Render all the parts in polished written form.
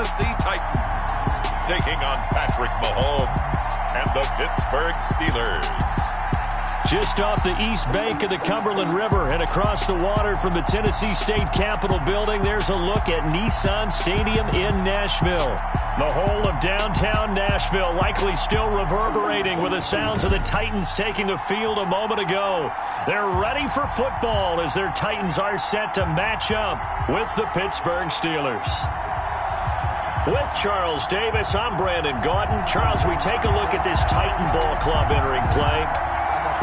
Tennessee Titans taking on Patrick Mahomes and the Pittsburgh Steelers. Just off the east bank of the Cumberland River and across the water from the Tennessee State Capitol building, there's a look at Nissan Stadium in Nashville. The whole of downtown Nashville likely still reverberating with the sounds of the Titans taking the field a moment ago. They're ready for football as their Titans are set to match up with the Pittsburgh Steelers. With Charles Davis, I'm Brandon Gaudin. Charles, we take a look at this Titan Ball Club entering play.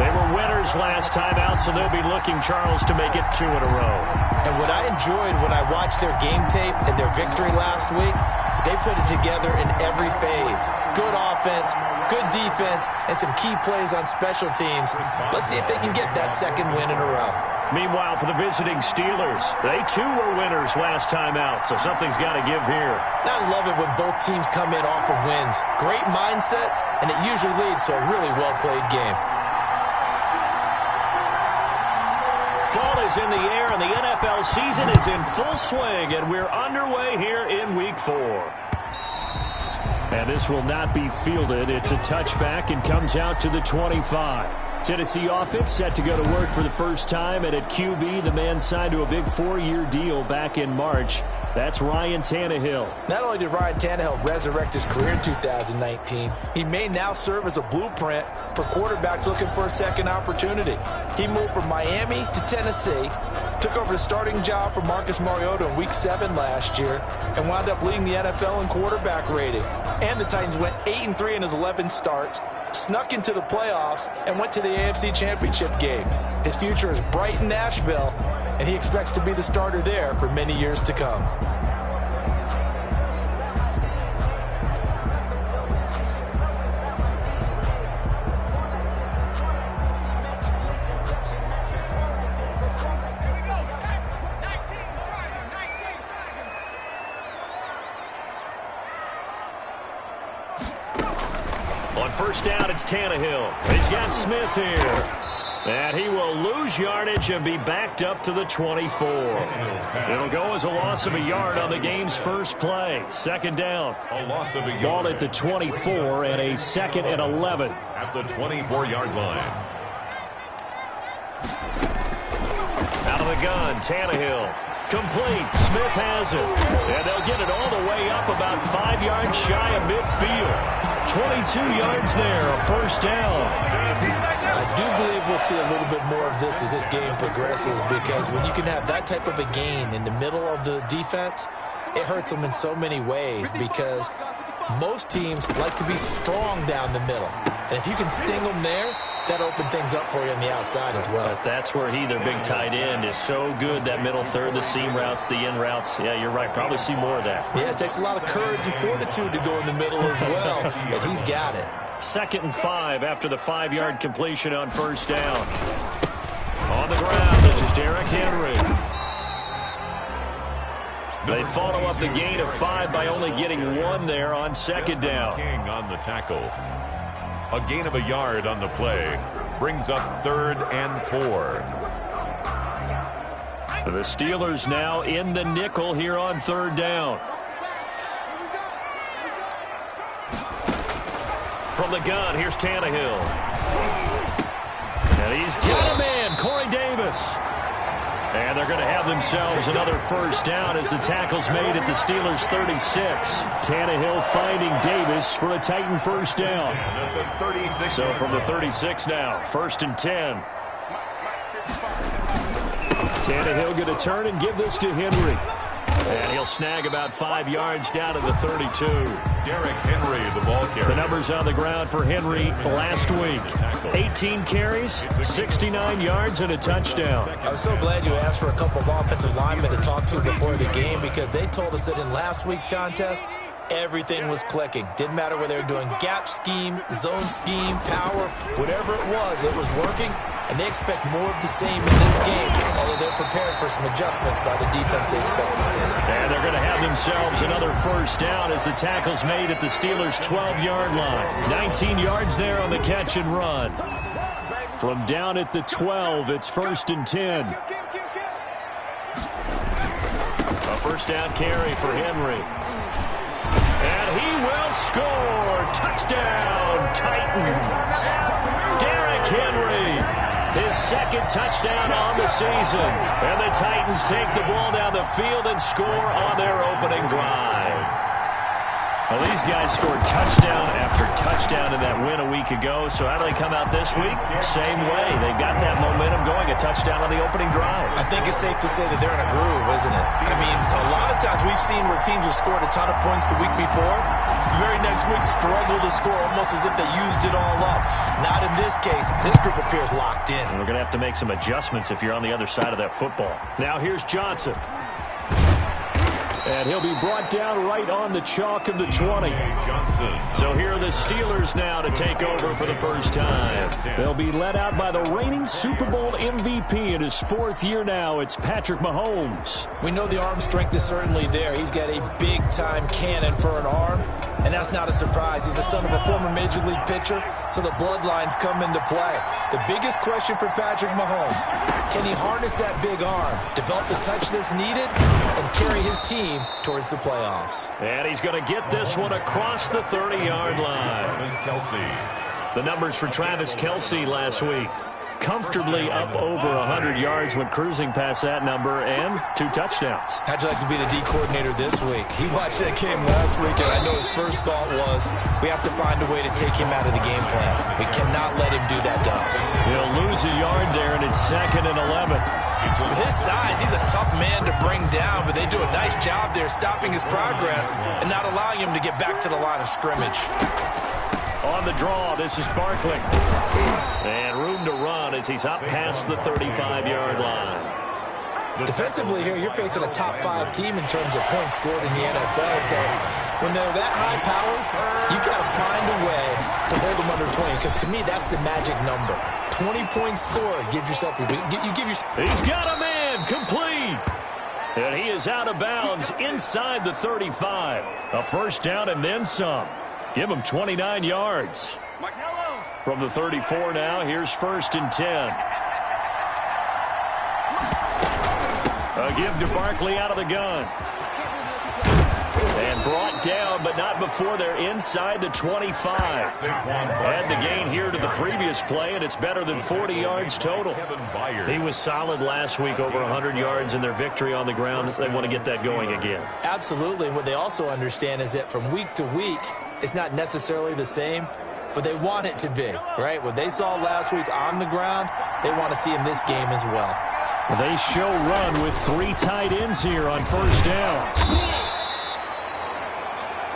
They were winners last time out, so they'll be looking, Charles, to make it 2 in a row. And what I enjoyed when I watched their game tape and their victory last week is they put it together in every phase. Good offense, good defense, and some key plays on special teams. Let's see if they can get that second win in a row. Meanwhile, for the visiting Steelers, they too were winners last time out, so something's got to give here. I love it when both teams come in off of wins. Great mindsets, and it usually leads to a really well-played game. Fall is in the air, and the NFL season is in full swing, and we're underway here in Week 4. And this will not be fielded. It's a touchback and comes out to the 25. Tennessee offense set to go to work for the first time, and at QB, the man signed to a big 4-year deal back in March. That's Ryan Tannehill. Not only did Ryan Tannehill resurrect his career in 2019, he may now serve as a blueprint for quarterbacks looking for a second opportunity. He moved from Miami to Tennessee, took over the starting job for Marcus Mariota in Week 7 last year, and wound up leading the NFL in quarterback rating. And the Titans went 8-3 in his 11 starts, snuck into the playoffs, and went to the AFC Championship game. His future is bright in Nashville, and he expects to be the starter there for many years to come. On first down, it's Tannehill. He's got Smith here. And he will lose yardage and be backed up to the 24. It'll go as a loss of a yard on the game's first play. Second down. A loss of a yard. Ball at the 24 and a 2nd and 11. At the 24-yard line. Out of the gun, Tannehill. Complete. Smith has it. And they'll get it all the way up about 5 yards shy of midfield. 22 yards there, a first down. I do believe we'll see a little bit more of this as this game progresses, because when you can have that type of a gain in the middle of the defense, it hurts them in so many ways, because most teams like to be strong down the middle. And if you can sting them there, that opens things up for you on the outside as well. But that's where their big tight end, is so good, that middle third, the seam routes, the in routes. Yeah, you're right. Probably see more of that. Yeah, it takes a lot of courage and fortitude to go in the middle as well, and he's got it. 2nd and 5 after the 5-yard completion on first down. On the ground, this is Derrick Henry. They follow up the gain of 5 by only getting 1 there on second down. King on the tackle. A gain of a yard on the play brings up 3rd and 4. The Steelers now in the nickel here on 3rd down. From the gun, here's Tannehill. And he's got a man, Corey Davis. And they're going to have themselves another first down as the tackle's made at the Steelers' 36. Tannehill finding Davis for a Titan first down. So from the 36 now, 1st and 10. Tannehill going to turn and give this to Henry. And he'll snag about 5 yards down to the 32. Derrick Henry, the ball carrier. The numbers on the ground for Henry last week. 18 carries, 69 yards, and a touchdown. I was so glad you asked for a couple of offensive linemen to talk to before the game, because they told us that in last week's contest, everything was clicking. Didn't matter whether they were doing gap scheme, zone scheme, power, whatever it was working. And they expect more of the same in this game, although they're prepared for some adjustments by the defense they expect to see. And they're going to have themselves another first down as the tackle's made at the Steelers' 12-yard line. 19 yards there on the catch and run. From down at the 12, it's 1st and 10. A first down carry for Henry. score. Touchdown, Titans. Derrick Henry, his second touchdown on the season. And the Titans take the ball down the field and score on their opening drive. Well, these guys scored touchdown after touchdown in that win a week ago. So how do they come out this week? Same way. They've got that momentum going, a touchdown on the opening drive. I think it's safe to say that they're in a groove, isn't it? I mean, a lot of times we've seen where teams have scored a ton of points the week before. The very next week struggle to score almost as if they used it all up. Not in this case. This group appears locked in. And we're going to have to make some adjustments if you're on the other side of that football. Now here's Johnson. And he'll be brought down right on the chalk of the 20. So here are the Steelers now to take over for the first time. They'll be led out by the reigning Super Bowl MVP in his fourth year now. It's Patrick Mahomes. We know the arm strength is certainly there. He's got a big-time cannon for an arm, and that's not a surprise. He's the son of a former Major League pitcher, so the bloodlines come into play. The biggest question for Patrick Mahomes, can he harness that big arm, develop the touch that's needed, and carry his team towards the playoffs? And he's going to get this one across the 30-yard line. The numbers for Travis Kelce last week. Comfortably up over 100 yards when cruising past that number, and 2 touchdowns. How'd you like to be the D coordinator this week? He watched that game last week, and I know his first thought was, we have to find a way to take him out of the game plan. We cannot let him do that to us. He'll lose a yard there, and it's 2nd and 11. With his size, he's a tough man to bring down, but they do a nice job there stopping his progress and not allowing him to get back to the line of scrimmage. On the draw, this is Barkley. And room to run as he's up past the 35-yard line. Defensively here, you're facing a top 5 team in terms of points scored in the NFL, so when they're that high powered, you've got to find a way to hold them under 20, because to me, that's the magic number. 20-point score gives yourself He's got a man, complete. And he is out of bounds inside the 35. A first down and then some. Give him 29 yards. From the 34 now, here's 1st and 10. A give to Barkley out of the gun. And brought down, but not before they're inside the 25. Add the gain here to the previous play, and it's better than 40 yards total. He was solid last week, over 100 yards in their victory on the ground. They want to get that going again. Absolutely. What they also understand is that from week to week, it's not necessarily the same, but they want it to be, right? What they saw last week on the ground, they want to see in this game as well. They show run with 3 tight ends here on first down.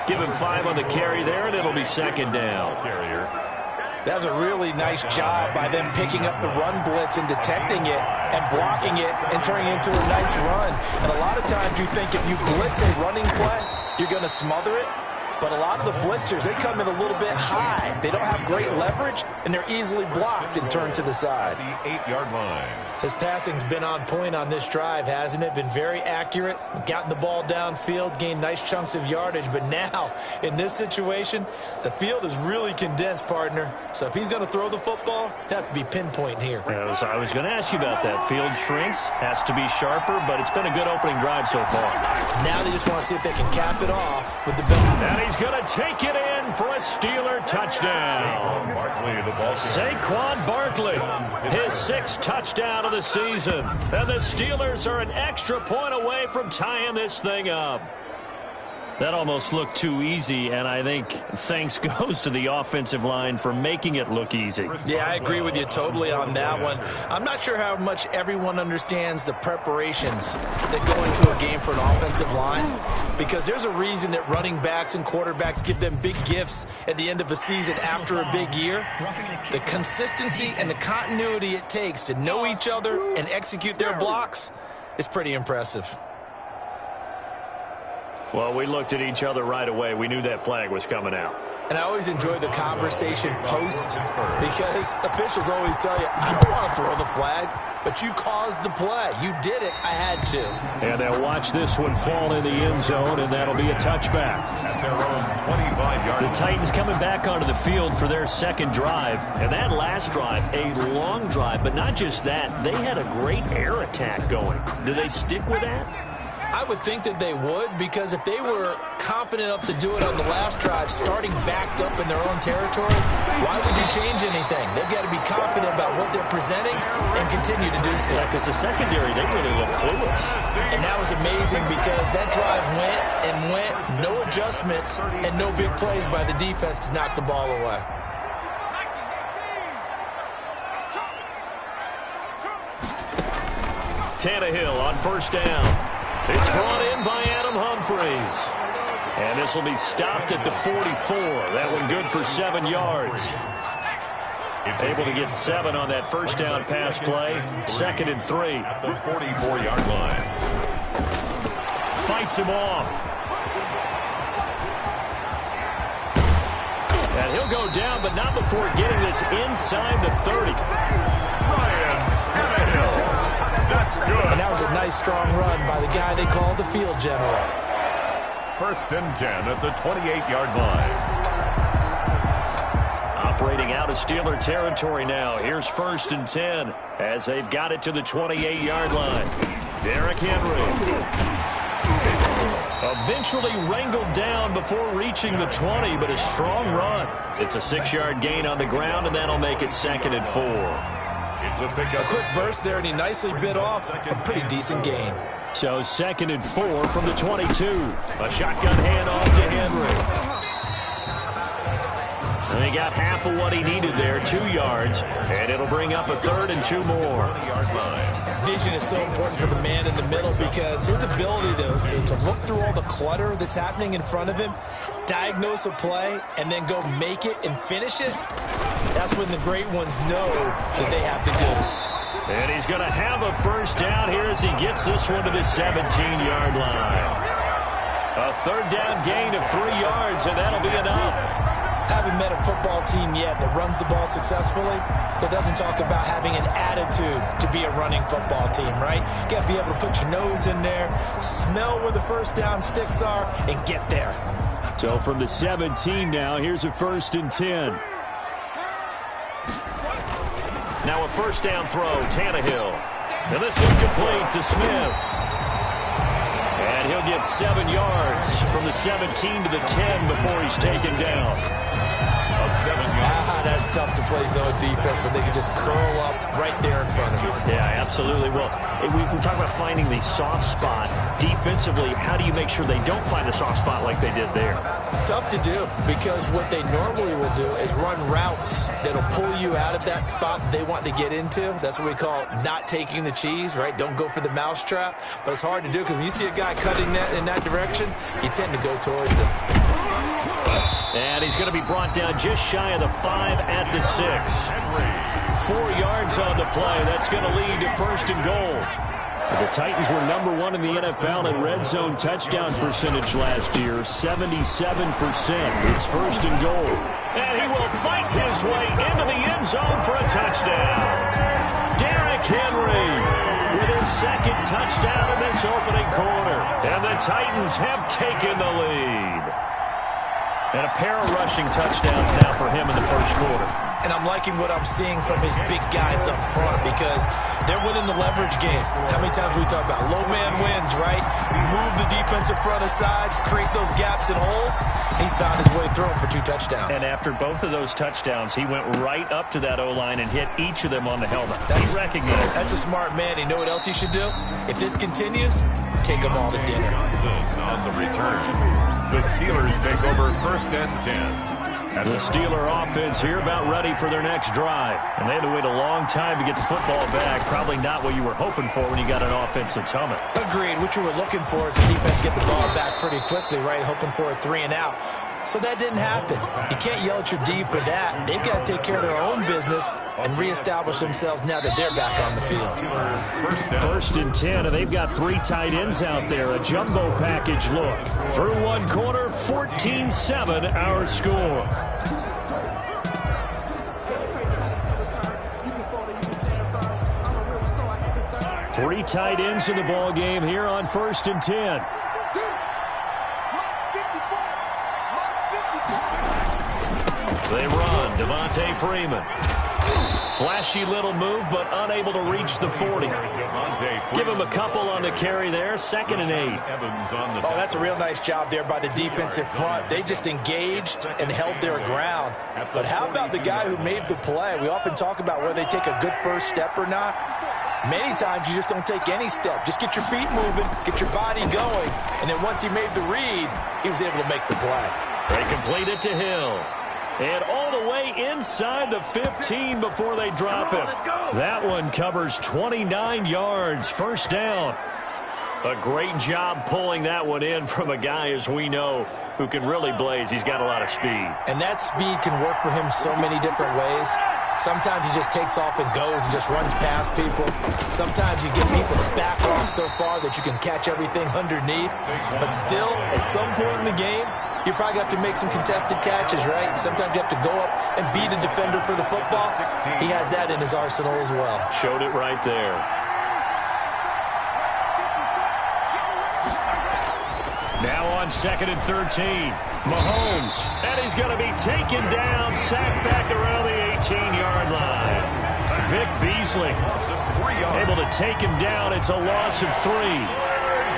Give him 5 on the carry there, and it'll be 2nd down. That's a really nice job by them picking up the run blitz and detecting it and blocking it and turning it into a nice run. And a lot of times you think if you blitz a running play, you're going to smother it. But a lot of the blitzers, they come in a little bit high. They don't have great leverage, and they're easily blocked and turned to the side. The 8-yard line. His passing's been on point on this drive, hasn't it? Been very accurate, gotten the ball downfield, gained nice chunks of yardage. But now, in this situation, the field is really condensed, partner. So if he's going to throw the football, he'll have to be pinpoint here. I was going to ask you about that. Field shrinks, has to be sharper, but it's been a good opening drive so far. Now they just want to see if they can cap it off with the bell. And he's going to take it in for a Steeler touchdown. Saquon Barkley, his 6th touchdown of the season. And the Steelers are an extra point away from tying this thing up. That almost looked too easy, and I think thanks goes to the offensive line for making it look easy. Yeah, I agree with you totally on that one. I'm not sure how much everyone understands the preparations that go into a game for an offensive line, because there's a reason that running backs and quarterbacks give them big gifts at the end of a season after a big year. The consistency and the continuity it takes to know each other and execute their blocks is pretty impressive. Well, we looked at each other right away. We knew that flag was coming out. And I always enjoy the conversation post, because officials always tell you, I don't want to throw the flag, but you caused the play. You did it. I had to. And they'll watch this one fall in the end zone, and that'll be a touchback. At their own 25-yard line. The Titans coming back onto the field for their 2nd drive. And that last drive, a long drive, but not just that. They had a great air attack going. Do they stick with that? I would think that they would, because if they were confident enough to do it on the last drive, starting backed up in their own territory, why would you change anything? They've got to be confident about what they're presenting and continue to do so. Yeah, because the secondary, they really look clueless. And that was amazing because that drive went and went, no adjustments and no big plays by the defense to knock the ball away. Tannehill on first down. It's brought in by Adam Humphries. And this will be stopped at the 44. That one good for 7 yards. It's able to get 7 on that first down pass play. 2nd and 3. At the 44-yard line. Fights him off. And he'll go down, but not before getting this inside the 30. Ryan Tannehill. That's good. And that was a nice, strong run by the guy they call the field general. 1st and 10 at the 28-yard line. Operating out of Steeler territory now. Here's 1st and 10 as they've got it to the 28-yard line. Derrick Henry. Eventually wrangled down before reaching the 20, but a strong run. It's a 6-yard gain on the ground, and that'll make it 2nd and 4. A quick burst there, and he nicely bit off a pretty decent gain. So 2nd and 4 from the 22. A shotgun handoff to Henry. And he got half of what he needed there, 2 yards, and it'll bring up a 3rd and 2 more. Vision is so important for the man in the middle because his ability to look through all the clutter that's happening in front of him, diagnose a play, and then go make it and finish it, that's when the great ones know that they have the goods. And he's going to have a first down here as he gets this one to the 17-yard line. A 3rd down gain of 3 yards, and that'll be enough. Haven't met a football team yet that runs the ball successfully that doesn't talk about having an attitude to be a running football team, right? You got to be able to put your nose in there, smell where the first down sticks are, and get there. So from the 17 now, here's a 1st and 10. Now a first down throw, Tannehill. And this is complete to Smith. And he'll get 7 yards from the 17 to the 10 before he's taken down. That's tough to play zone defense when they can just curl up right there in front of you. Yeah, absolutely. Well, we talk about finding the soft spot. Defensively, how do you make sure they don't find the soft spot like they did there? Tough to do because what they normally will do is run routes that'll pull you out of that spot that they want to get into. That's what we call not taking the cheese, right? Don't go for the mousetrap. But it's hard to do because when you see a guy cutting that in that direction, you tend to go towards him. And he's going to be brought down just shy of the 5 at the 6. 4 yards on the play. That's going to lead to 1st and goal. The Titans were #1 in the NFL in red zone touchdown percentage last year, 77%. It's 1st and goal. And he will fight his way into the end zone for a touchdown. Derrick Henry with his 2nd touchdown in this opening quarter. And the Titans have taken the lead. And a pair of rushing touchdowns now for him in the 1st quarter. And I'm liking what I'm seeing from his big guys up front because they're winning the leverage game. How many times we talk about low man wins, right? Move the defensive front aside, create those gaps and holes. He's found his way through them for 2 touchdowns. And after both of those touchdowns, he went right up to that O-line and hit each of them on the helmet. He recognized. That's a smart man. You know what else he should do? If this continues, take them all to dinner. On the return. The Steelers take over 1st and 10. The Steeler offense here about ready for their next drive. And they had to wait a long time to get the football back. Probably not what you were hoping for when you got an offense that's humming. Agreed. What you were looking for is the defense get the ball back pretty quickly, right? Hoping for a 3 and out. So that didn't happen. You can't yell at your D for that. They've got to take care of their own business and reestablish themselves now that they're back on the field. 1st and 10, and they've got 3 tight ends out there. A jumbo package look. Through 1 quarter, 14-7 our score. Three tight ends in the ball game here on 1st and 10. They run. Devontae Freeman. Flashy little move, but unable to reach the 40. Give him a couple on the carry there. 2nd and 8. Oh, that's a real nice job there by the defensive front. They just engaged and held their ground. But how about the guy who made the play? We often talk about whether they take a good first step or not. Many times you just don't take any step. Just get your feet moving, get your body going, and then once he made the read, he was able to make the play. They complete it to Hill. And all the way inside the 15 before they drop him. That one covers 29 yards. 1st down. A great job pulling that one in from a guy, as we know, who can really blaze. He's got a lot of speed. And that speed can work for him so many different ways. Sometimes he just takes off and goes and just runs past people. Sometimes you get people to back off so far that you can catch everything underneath. But still, at some point in the game, you probably have to make some contested catches, right? Sometimes you have to go up and beat a defender for the football. He has that in his arsenal as well. Showed it right there. Now on 2nd and 13. Mahomes. And he's going to be taken down, sacked back around the 18-yard line. Vic Beasley able to take him down. It's a loss of 3.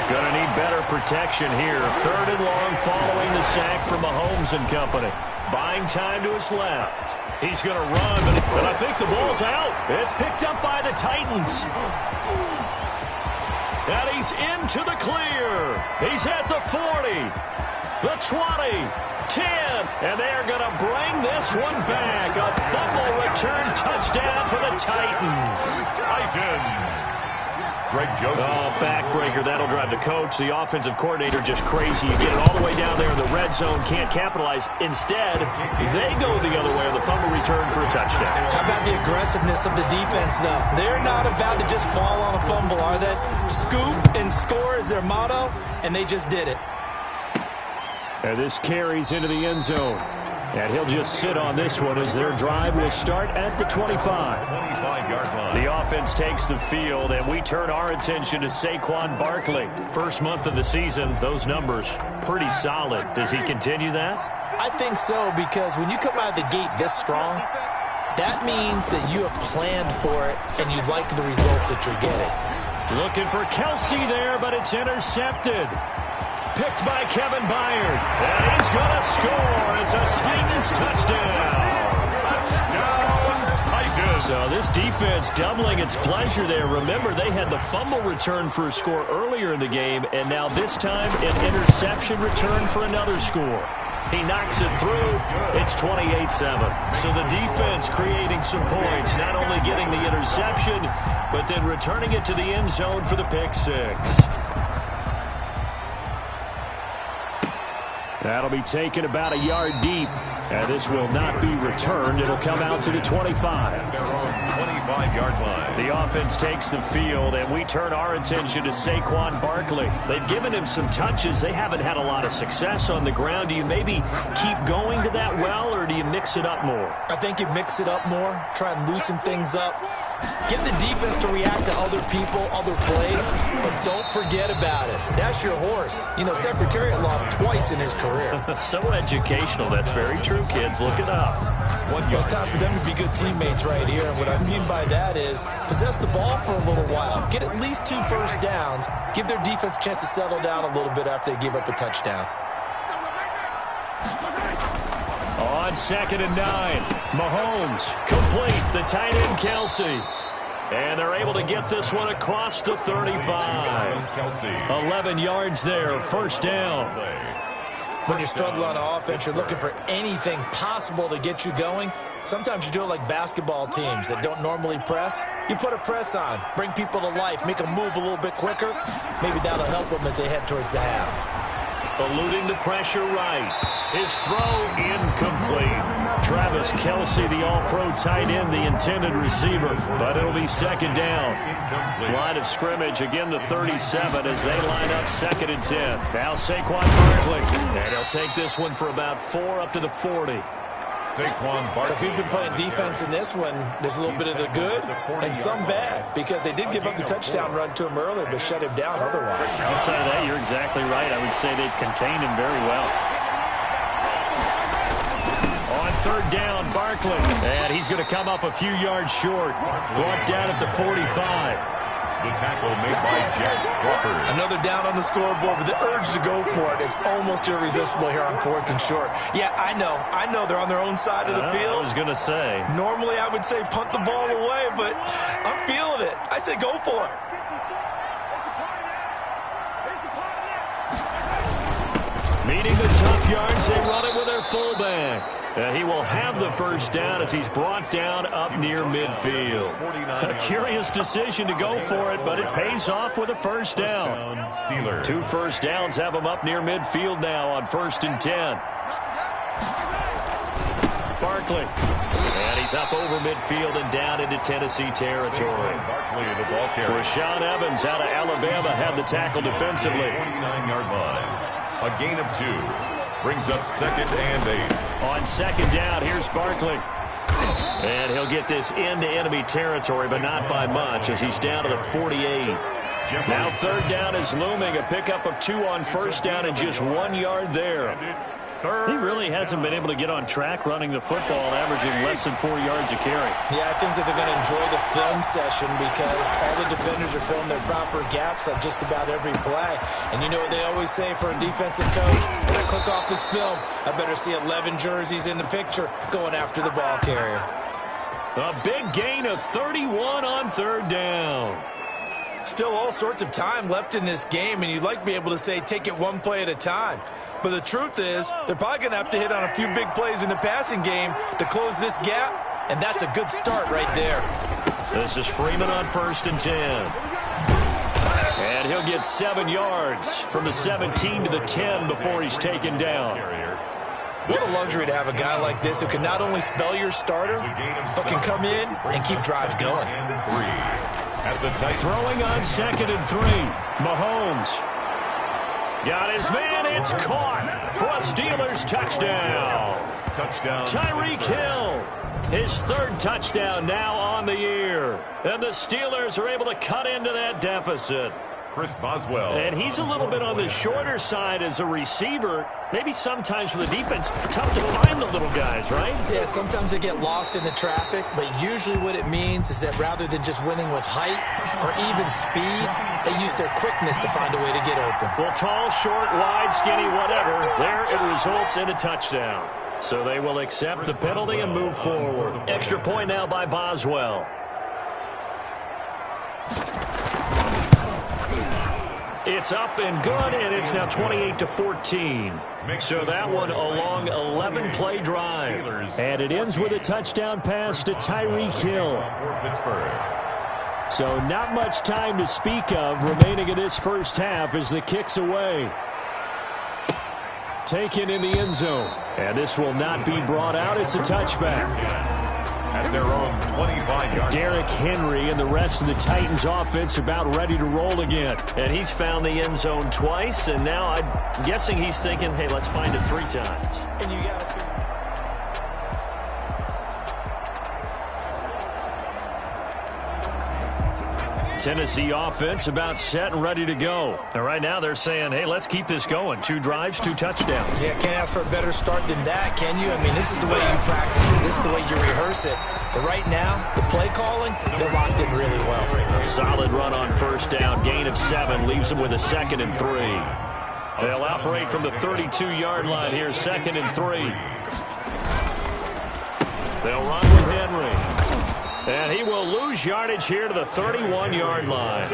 Going to need better protection here. 3rd and long following the sack from Mahomes and company. Buying time to his left. He's going to run, but I think the ball's out. It's picked up by the Titans. And he's into the clear. He's at the 40, the 20, 10, and they're going to bring this one back. A fumble return touchdown for the Titans. Greg Joseph. Oh, backbreaker. That'll drive the coach, the offensive coordinator, just crazy. You get it all the way down there in the red zone, can't capitalize. Instead, they go the other way on the fumble return for a touchdown. How about the aggressiveness of the defense, though? They're not about to just fall on a fumble, are they? Scoop and score is their motto, and they just did it. And this carries into the end zone. And he'll just sit on this one as their drive will start at the 25. 25-yard line. The offense takes the field, and we turn our attention to Saquon Barkley. First month of the season, those numbers pretty solid. Does he continue that? I think so, because when you come out of the gate this strong, that means that you have planned for it and you like the results that you're getting. Looking for Kelsey there, but it's intercepted. Picked by Kevin Byard. And he's going to score. It's a Titans touchdown. Touchdown, Titans. So this defense doubling its pleasure there. Remember, they had the fumble return for a score earlier in the game, and now this time an interception return for another score. He knocks it through. It's 28-7. So the defense creating some points, not only getting the interception, but then returning it to the end zone for the pick six. That'll be taken about a yard deep. And this will not be returned. It'll come out to the 25. Their own 25-yard line. The offense takes the field, and we turn our attention to Saquon Barkley. They've given him some touches. They haven't had a lot of success on the ground. Do you maybe keep going to that well, or do you mix it up more? I think you mix it up more, try and loosen things up. Get the defense to react to other people, other plays, but don't forget about it. That's your horse. You know, Secretariat lost twice in his career. So educational. That's very true, kids. Look it up. Well, it's time for them to be good teammates right here. And what I mean by that is possess the ball for a little while. Get at least 2 first downs. Give their defense a chance to settle down a little bit after they give up a touchdown. On 2nd and 9, Mahomes complete, the tight end Kelsey. And they're able to get this one across the 35. 11 yards there, first down. When you're struggling on offense, you're looking for anything possible to get you going. Sometimes you do it like basketball teams that don't normally press. You put a press on, bring people to life, make them move a little bit quicker. Maybe that'll help them as they head towards the half. Eluding the pressure right. His throw incomplete. Travis Kelsey, the all-pro tight end, the intended receiver. But it'll be second down. Line of scrimmage, again the 37 as they line up 2nd and 10. Now Saquon Barkley. And he'll take this one for about 4 up to the 40. Saquon Barkley. So if you've been playing defense in this one, there's a little bit of the good and some bad, because they did give up the touchdown run to him earlier, but shut him down otherwise. Outside of that, you're exactly right. I would say they've contained him very well. On third down, Barkley. And he's going to come up a few yards short. Brought down at the 45. The tackle made by Jack Crawford. Another down on the scoreboard, but the urge to go for it is almost irresistible here on 4th and short. Yeah, I know they're on their own side of the field. I was going to say. Normally I would say punt the ball away, but I'm feeling it. I say go for it. Meeting the tough yards, they run it with their fullback. And he will have the first down as he's brought down up near midfield. A curious decision to go for it, but it pays off with a first down. Steelers. 2 first downs have him up near midfield now on 1st and 10. Barkley. And he's up over midfield and down into Tennessee territory. Barkley, the ball carrier. Rashaan Evans out of Alabama had the tackle defensively. 29-yard line. A gain of 2. Brings up 2nd and 8. On 2nd down, here's Barkley. And he'll get this into enemy territory, but not by much as he's down to the 48. Now 3rd down is looming. A pickup of 2 on 1st down and just 1 yard there. He really hasn't been able to get on track running the football, averaging less than 4 yards a carry. Yeah, I think that they're going to enjoy the film session because all the defenders are filling their proper gaps on just about every play. And you know what they always say for a defensive coach? When I click off this film, I better see 11 jerseys in the picture going after the ball carrier. A big gain of 31 on 3rd down. Still all sorts of time left in this game, and you'd like to be able to say take it one play at a time. But the truth is, they're probably going to have to hit on a few big plays in the passing game to close this gap, and that's a good start right there. This is Freeman on 1st and 10. And he'll get 7 yards from the 17 to the 10 before he's taken down. What a luxury to have a guy like this who can not only spell your starter, but can come in and keep drives going. Throwing on 2nd and 3. Mahomes. Got his man. It's caught for a Steelers touchdown. Tyreek Hill. His 3rd touchdown now on the year. And the Steelers are able to cut into that deficit. Chris Boswell. And he's a little bit on the shorter side as a receiver. Maybe sometimes for the defense, tough to find the little guys, right? Yeah, sometimes they get lost in the traffic, but usually what it means is that rather than just winning with height or even speed, they use their quickness to find a way to get open. Well, tall, short, wide, skinny, whatever, there it results in a touchdown. So they will accept the penalty and move forward. Extra point now by Boswell. It's up and good, and it's now 28-14. So that one a long 11-play drive. And it ends with a touchdown pass to Tyreek Hill. So not much time to speak of remaining in this first half as the kick's away. Taken in the end zone. And this will not be brought out. It's a touchback. At their own 25-yard. Derrick Henry and the rest of the Titans offense about ready to roll again. And he's found the end zone twice, and now I'm guessing he's thinking, hey, let's find it 3 times. And you got to Tennessee offense about set and ready to go. And right now they're saying, hey, let's keep this going. 2 drives, 2 touchdowns. Yeah, can't ask for a better start than that, can you? I mean, this is the way you practice it. This is the way you rehearse it. But right now, the play calling, they're locked in really well. Solid run on 1st down. Gain of 7 leaves them with a 2nd and 3. They'll operate from the 32-yard line here, 2nd and 3. They'll run with Henry. And he will lose yardage here to the 31-yard line.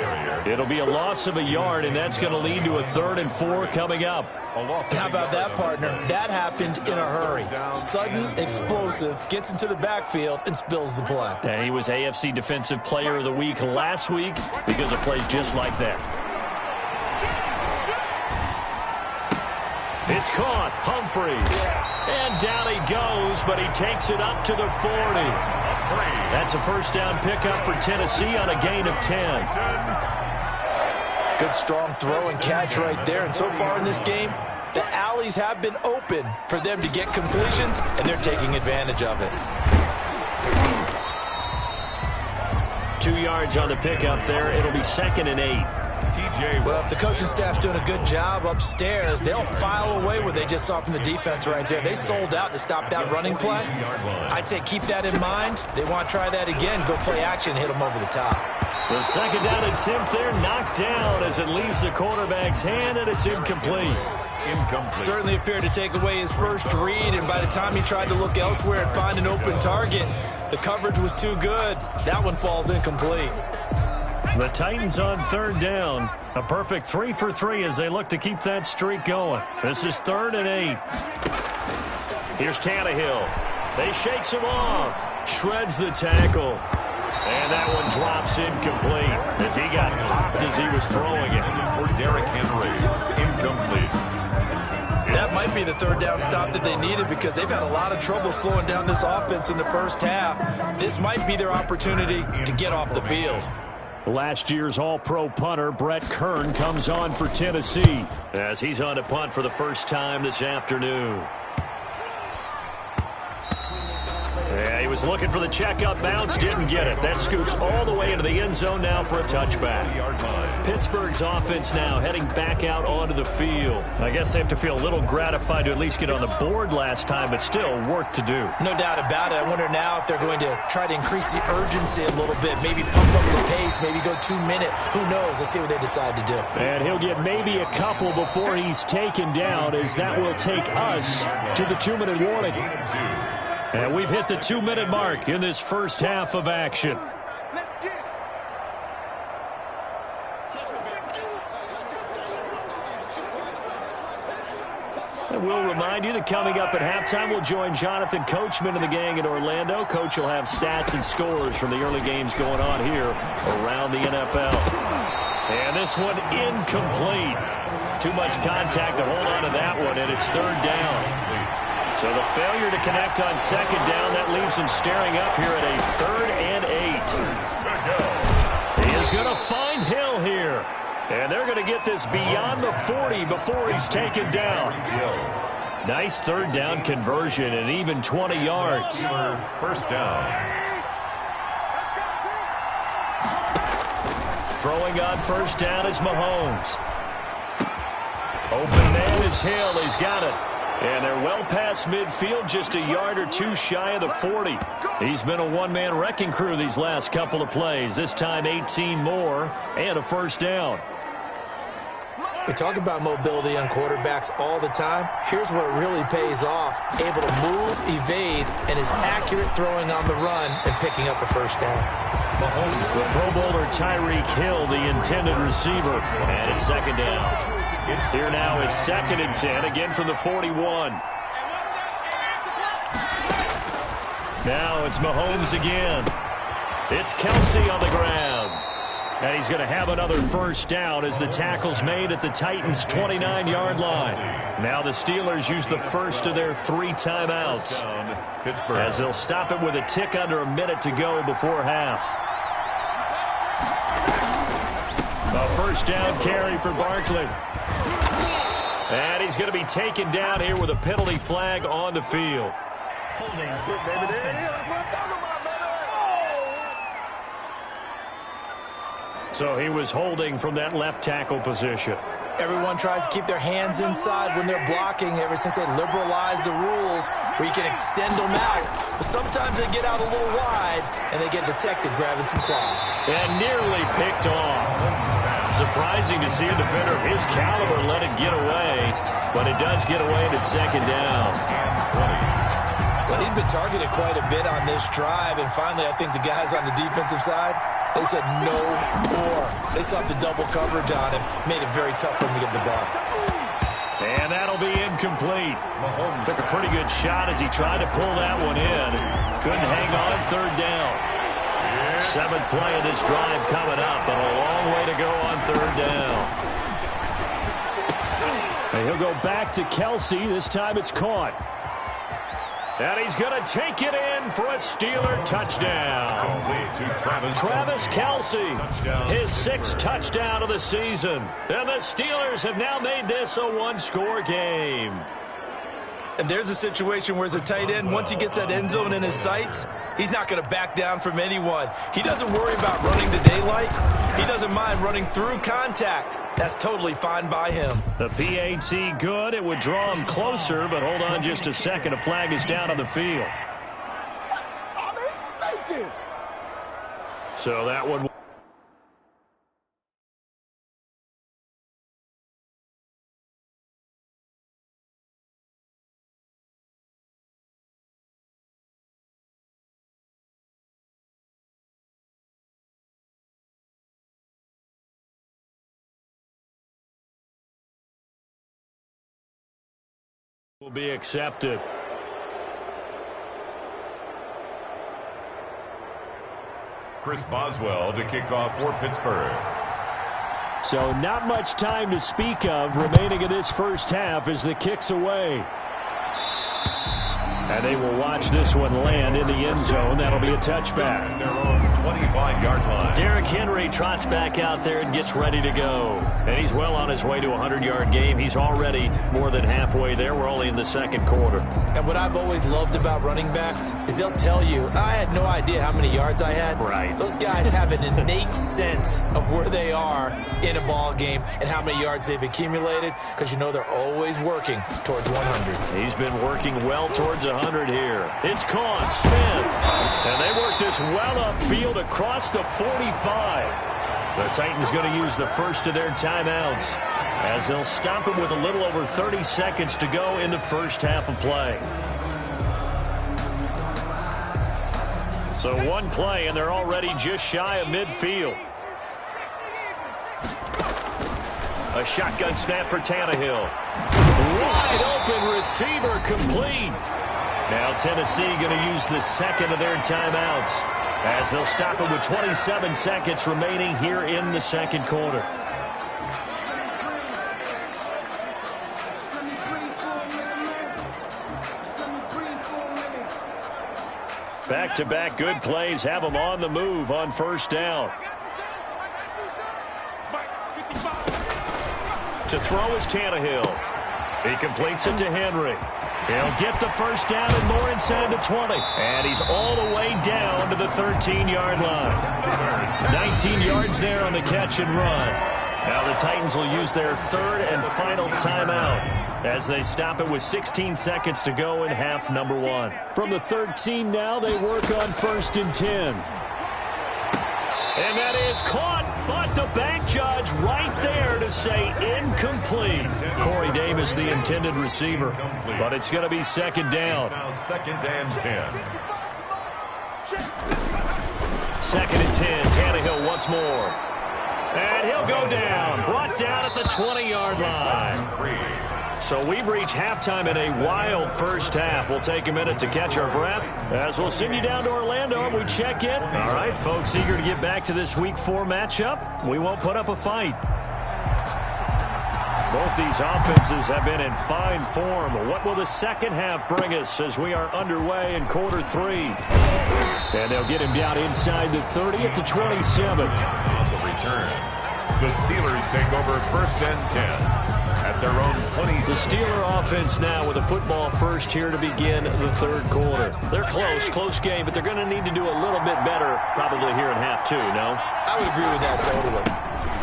It'll be a loss of a yard, and that's going to lead to a 3rd and 4 coming up. How about that, partner? That happened in a hurry. Sudden, explosive, gets into the backfield, and spills the play. And he was AFC Defensive Player of the Week last week because of plays just like that. It's caught. Humphreys. And down he goes, but he takes it up to the 40. That's a first down pickup for Tennessee on a gain of 10. Good strong throw and catch right there. And so far in this game, the alleys have been open for them to get completions, and they're taking advantage of it. 2 yards on the pickup there. It'll be 2nd and 8. O.J. Well, if the coaching staff's doing a good job upstairs, they'll file away what they just saw from the defense right there. They sold out to stop that running play. I'd say keep that in mind. They want to try that again. Go play action, hit them over the top. The second down attempt there knocked down as it leaves the quarterback's hand, and it's incomplete. Certainly appeared to take away his first read, and by the time he tried to look elsewhere and find an open target, the coverage was too good. That one falls incomplete. The Titans on third down. A perfect 3 for 3 as they look to keep that streak going. This is 3rd and 8. Here's Tannehill. They shakes him off. Shreds the tackle. And that one drops incomplete as he got popped as he was throwing it. For Derrick Henry, incomplete. That might be the third down stop that they needed because they've had a lot of trouble slowing down this offense in the first half. This might be their opportunity to get off the field. Last year's All-Pro punter Brett Kern comes on for Tennessee as he's on to punt for the first time this afternoon. Yeah, he was looking for the check-up bounce, didn't get it. That scoots all the way into the end zone now for a touchback. Pittsburgh's offense now heading back out onto the field. I guess they have to feel a little gratified to at least get on the board last time, but still work to do. No doubt about it. I wonder now if they're going to try to increase the urgency a little bit, maybe pump up the pace, maybe go 2 minute. Who knows? Let's see what they decide to do. And he'll get maybe a couple before he's taken down, as that will take us to the 2-minute warning. And we've hit the 2-minute mark in this first half of action. And we'll remind you that coming up at halftime, we'll join Jonathan Coachman and the gang in Orlando. Coach will have stats and scores from the early games going on here around the NFL. And this one incomplete. Too much contact to hold on to that one, and it's third down. So the failure to connect on second down, that leaves him staring up here at a 3rd and 8. He is going to find Hill here. And they're going to get this beyond the 40 before he's taken down. Nice third down conversion and even 20 yards. First down. Throwing on first down is Mahomes. Open man is Hill. He's got it. And they're well past midfield, just a yard or two shy of the 40. He's been a one-man wrecking crew these last couple of plays. This time 18 more and a first down. We talk about mobility on quarterbacks all the time. Here's where it really pays off. Able to move, evade, and is accurate throwing on the run and picking up a first down. The Pro Bowler Tyreek Hill, the intended receiver. And it's second down. Here now is 2nd and 10, again from the 41. Now it's Mahomes again. It's Kelsey on the ground. And he's going to have another first down as the tackle's made at the Titans' 29-yard line. Now the Steelers use the first of their 3 timeouts, as they'll stop it with a tick under a minute to go before half. A first down carry for Barkley. And he's going to be taken down here with a penalty flag on the field. Holding offense. So he was holding from that left tackle position. Everyone tries to keep their hands inside when they're blocking ever since they liberalized the rules where you can extend them out. But sometimes they get out a little wide and they get detected grabbing some cloth. And nearly picked off. Surprising to see a defender of his caliber let it get away, but it does get away and it's second down. Well, he'd been targeted quite a bit on this drive, and finally I think the guys on the defensive side, they said no more. They stopped the double coverage on him, made it very tough for him to get the ball. And that'll be incomplete. Mahomes took a pretty good shot as he tried to pull that one in. Couldn't hang on, third down. 7th play of this drive coming up, but a long way to go on third down. And he'll go back to Kelsey. This time it's caught. And he's going to take it in for a Steeler touchdown. Travis Kelsey, his 6th touchdown of the season. And the Steelers have now made this a 1-score game. And there's a situation where as a tight end, once he gets that end zone in his sights, he's not going to back down from anyone. He doesn't worry about running the daylight. He doesn't mind running through contact. That's totally fine by him. The PAT good. It would draw him closer, but hold on just a second. A flag is down on the field. So that one... will be accepted. Chris Boswell to kick off for Pittsburgh. So not much time to speak of remaining in this first half as the kick's away. And they will watch this one land in the end zone. That'll be a touchback. Their own 25-yard line. Derrick Henry trots back out there and gets ready to go. And he's well on his way to a 100-yard game. He's already more than halfway there. We're only in the second quarter. And what I've always loved about running backs is they'll tell you, I had no idea how many yards I had. Right. Those guys have an innate sense of where they are in a ball game and how many yards they've accumulated because you know they're always working towards 100. He's been working well towards 100 here. It's caught. Smith. And they work this well upfield across the 45. The Titans going to use the first of their timeouts as they'll stop him with a little over 30 seconds to go in the first half of play. So one play, and they're already just shy of midfield. A shotgun snap for Tannehill. Wide open receiver complete. Now Tennessee going to use the second of their timeouts as they'll stop it with 27 seconds remaining here in the second quarter. Back-to-back good plays have them on the move on first down. To throw is Tannehill. He completes it to Henry. He'll get the first down and more inside the 20. And he's all the way down to the 13-yard line. 19 yards there on the catch and run. Now the Titans will use their third and final timeout as they stop it with 16 seconds to go in half number one. From the 13 now, they work on first and 10. And that is caught, but the bank judge right there to say incomplete. Corey Davis, the intended receiver, but it's going to be second down. Now second and 10. Second and 10, Tannehill once more. And he'll go down, brought down at the 20-yard line. So we've reached halftime in a wild first half. We'll take a minute to catch our breath as we'll send you down to Orlando and we check in. All right, folks, eager to get back to this Week 4 matchup. We won't put up a fight. Both these offenses have been in fine form. What will the second half bring us as we are underway in quarter 3? And they'll get him down inside the 30 at the 27. On the return, the Steelers take over first and 10. At their own 20. The Steeler offense now with a football first here to begin the third quarter. They're close game, but they're going to need to do a little bit better probably here in half two, no? I would agree with that totally.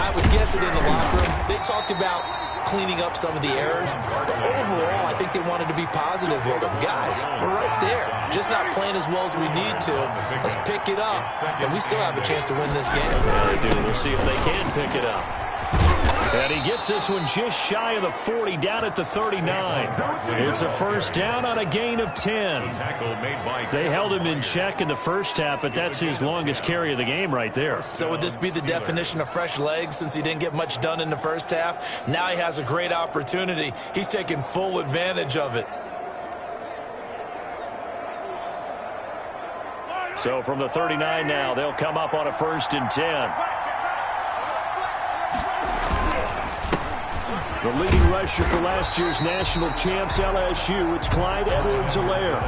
I would guess it in the locker room. They talked about cleaning up some of the errors, but overall, I think they wanted to be positive with them. Guys, we're right there. Just not playing as well as we need to. Let's pick it up, and we still have a chance to win this game. Yeah, they do. We'll see if they can pick it up. And he gets this one just shy of the 40, down at the 39. It's a first down on a gain of 10. They held him in check in the first half, but that's his longest carry of the game right there. So would this be the definition of fresh legs since he didn't get much done in the first half? Now he has a great opportunity. He's taking full advantage of it. So from the 39 now, they'll come up on a first and 10. The leading rusher for last year's national champs, LSU, it's Clyde Edwards-Helaire.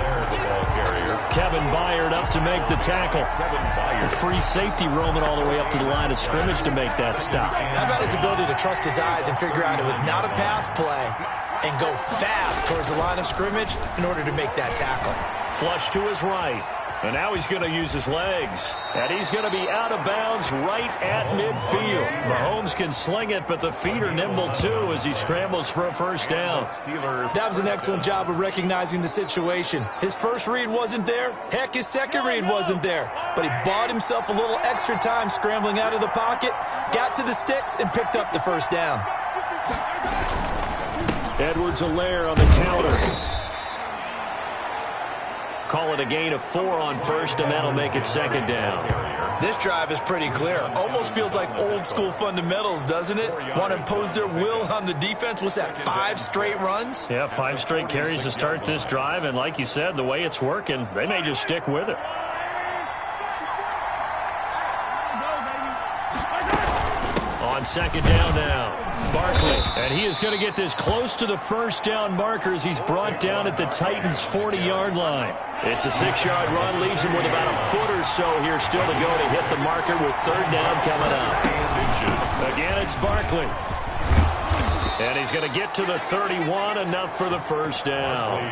Kevin Byard up to make the tackle. A free safety roaming all the way up to the line of scrimmage to make that stop. How about his ability to trust his eyes and figure out it was not a pass play? and go fast towards the line of scrimmage in order to make that tackle. Flush to his right. And now he's going to use his legs. And he's going to be out of bounds right at midfield. Mahomes can sling it, but the feet are nimble too as he scrambles for a first down. That was an excellent job of recognizing the situation. His first read wasn't there. Heck, his second read wasn't there. But he bought himself a little extra time scrambling out of the pocket, got to the sticks, and picked up the first down. Edwards-Helaire on the counter. Call it a gain of 4 on first, and that'll make it second down. This drive is pretty clear. Almost feels like old school fundamentals, doesn't it? Want to impose their will on the defense. What's that, 5 straight runs? Yeah, 5 straight carries to start this drive, and like you said, the way it's working, they may just stick with it. On second down now, Barkley. And he is going to get this close to the first down marker as he's brought down at the Titans' 40-yard line. It's a 6-yard run, leaves him with about a foot or so here still to go to hit the marker with third down coming up. Again, it's Barkley. And he's going to get to the 31, enough for the first down.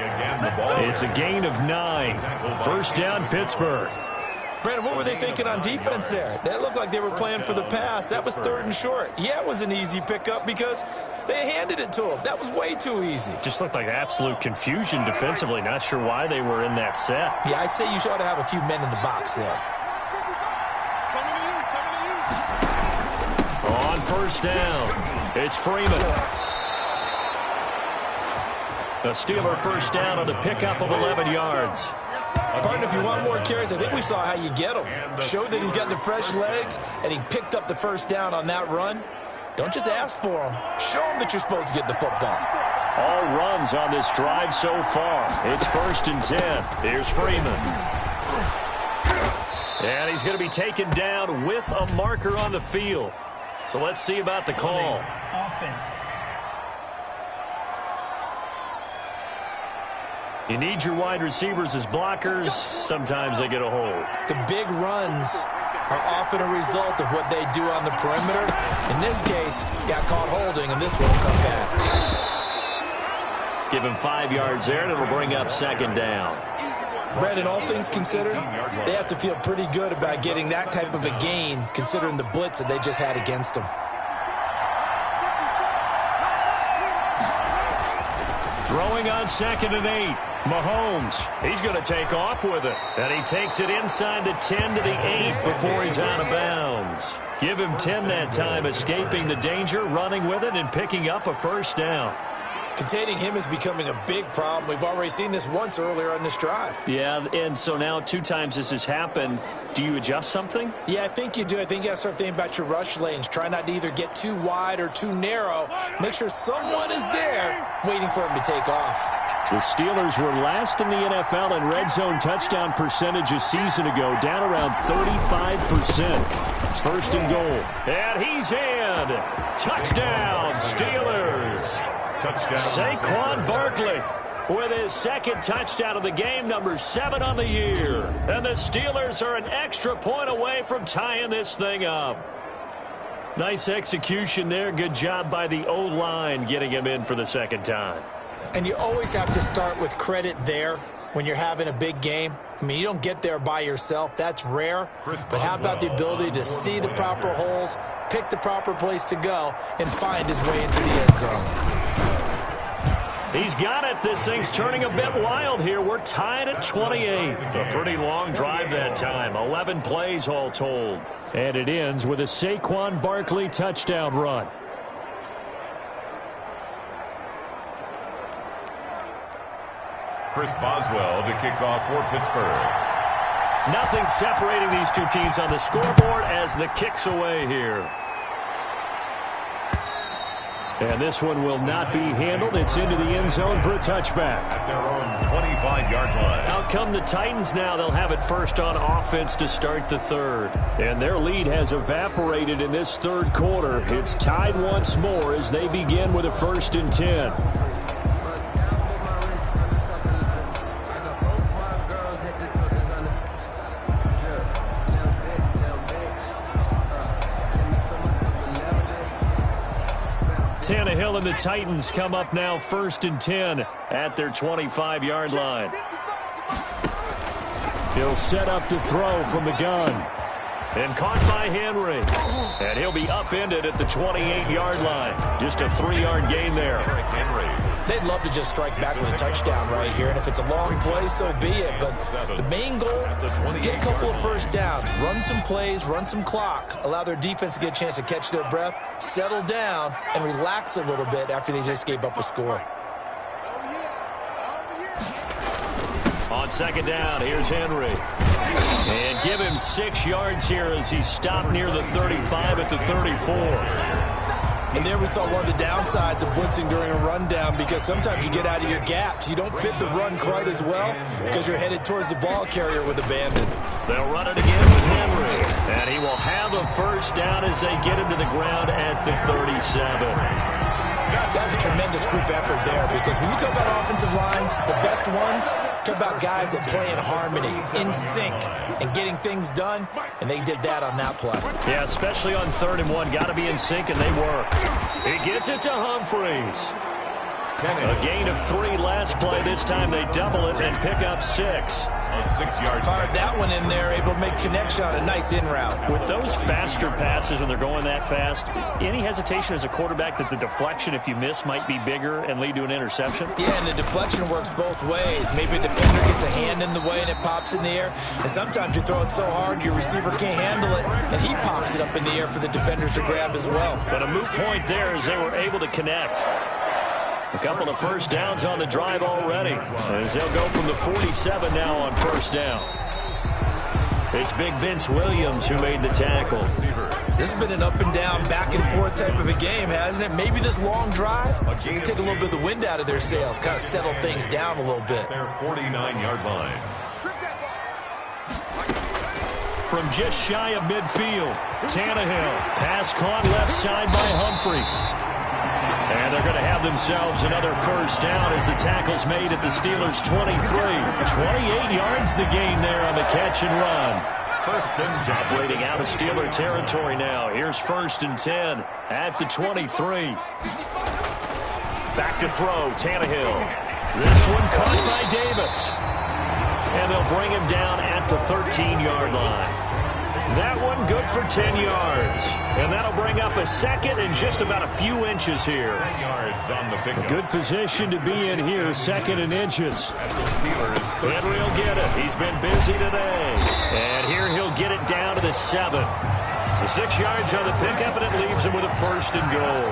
It's a gain of 9. First down, Pittsburgh. Brandon, what were they thinking on defense there? That looked like they were playing for the pass. That was third and short. Yeah, it was an easy pickup because they handed it to him. That was way too easy. Just looked like absolute confusion defensively. Not sure why they were in that set. Yeah, I'd say you ought to have a few men in the box there. On first down, it's Freeman. A Steeler first down on the pickup of 11 yards. Partner, if you want more carries, I think we saw how you get him. Showed that he's got the fresh legs, and he picked up the first down on that run. Don't just ask for him. Show him that you're supposed to get the football. All runs on this drive so far. It's first and 10. Here's Freeman. And he's going to be taken down with a marker on the field. So let's see about the call. Offense. You need your wide receivers as blockers. Sometimes they get a hold. The big runs are often a result of what they do on the perimeter. In this case, got caught holding, and this one will come back. Give him 5 yards there, and it'll bring up second down. Brandon, all things considered, they have to feel pretty good about getting that type of a gain, considering the blitz that they just had against them. Throwing on second and 8. Mahomes, he's going to take off with it. And he takes it inside the 10 to the 8 before he's out of bounds. Give him 10 that time, escaping the danger, running with it, and picking up a first down. Containing him is becoming a big problem. We've already seen this once earlier on this drive. Yeah, and so now 2 times this has happened. Do you adjust something? Yeah, I think you do. I think you got to start thinking about your rush lanes. Try not to either get too wide or too narrow. Make sure someone is there waiting for him to take off. The Steelers were last in the NFL in red zone touchdown percentage a season ago, down around 35%. It's first and goal. And he's in. Touchdown, Steelers. Touchdown. Saquon Barkley with his second touchdown of the game, number 7 on the year. And the Steelers are an extra point away from tying this thing up. Nice execution there. Good job by the O-line getting him in for the second time. And you always have to start with credit there when you're having a big game. I mean, you don't get there by yourself. That's rare. But how about the ability to see the proper holes, pick the proper place to go, and find his way into the end zone? He's got it. This thing's turning a bit wild here. We're tied at 28. A pretty long drive that time. 11 plays all told. And it ends with a Saquon Barkley touchdown run. Chris Boswell to kick off for Pittsburgh. Nothing separating these two teams on the scoreboard as the kick's away here. And this one will not be handled. It's into the end zone for a touchback. At their own 25-yard line. Out come the Titans now. They'll have it first on offense to start the third. And their lead has evaporated in this third quarter. It's tied once more as they begin with a first and 10. Tannehill and the Titans come up now 1st and 10 at their 25-yard line. He'll set up to throw from the gun. And caught by Henry. And he'll be upended at the 28-yard line. Just a 3-yard gain there. They'd love to just strike back with a touchdown right here. And if it's a long play, so be it. But the main goal, get a couple of first downs. Run some plays, run some clock. Allow their defense to get a chance to catch their breath, settle down, and relax a little bit after they just gave up a score. On 2nd down, here's Henry. And give him 6 yards here as he stopped near the 35 at the 34. And there we saw one of the downsides of blitzing during a rundown, because sometimes you get out of your gaps. You don't fit the run quite as well because you're headed towards the ball carrier with abandon. They'll run it again with Henry. And he will have a first down as they get him to the ground at the 37. That's a tremendous group effort there, because when you talk about offensive lines, the best ones, talk about guys that play in harmony, in sync, and getting things done, and they did that on that play. Yeah, especially on 3rd and 1. Got to be in sync, and they work. He gets it to Humphries. A gain of 3 last play. This time they double it and pick up 6. A 6-yard. Fired that one in there, able to make connection on a nice in route. With those faster passes when they're going that fast, any hesitation as a quarterback that the deflection, if you miss, might be bigger and lead to an interception? Yeah, and the deflection works both ways. Maybe a defender gets a hand in the way and it pops in the air. And sometimes you throw it so hard your receiver can't handle it, and he pops it up in the air for the defenders to grab as well. But a moot point there as they were able to connect. A couple of first downs on the drive already, as they'll go from the 47 now on 1st down. It's Big Vince Williams who made the tackle. This has been an up and down, back and forth type of a game, hasn't it? Maybe this long drive can take a little bit of the wind out of their sails, kind of settle things down a little bit. Their 49-yard line. From just shy of midfield, Tannehill. Pass caught left side by Humphries. And they're going to have themselves another first down as the tackle's made at the Steelers' 23. 28 yards the gain there on the catch and run. First and 10. Operating out of Steeler territory now. Here's 1st and 10 at the 23. Back to throw, Tannehill. This one caught by Davis. And they'll bring him down at the 13-yard line. That one good for 10 yards. And that'll bring up a 2nd and just about a few inches here. 10 yards on the pickup. Good position to be in here, 2nd and inches. Henry will get it. He's been busy today. And here he'll get it down to the 7. So 6 yards on the pickup, and it leaves him with a 1st and goal.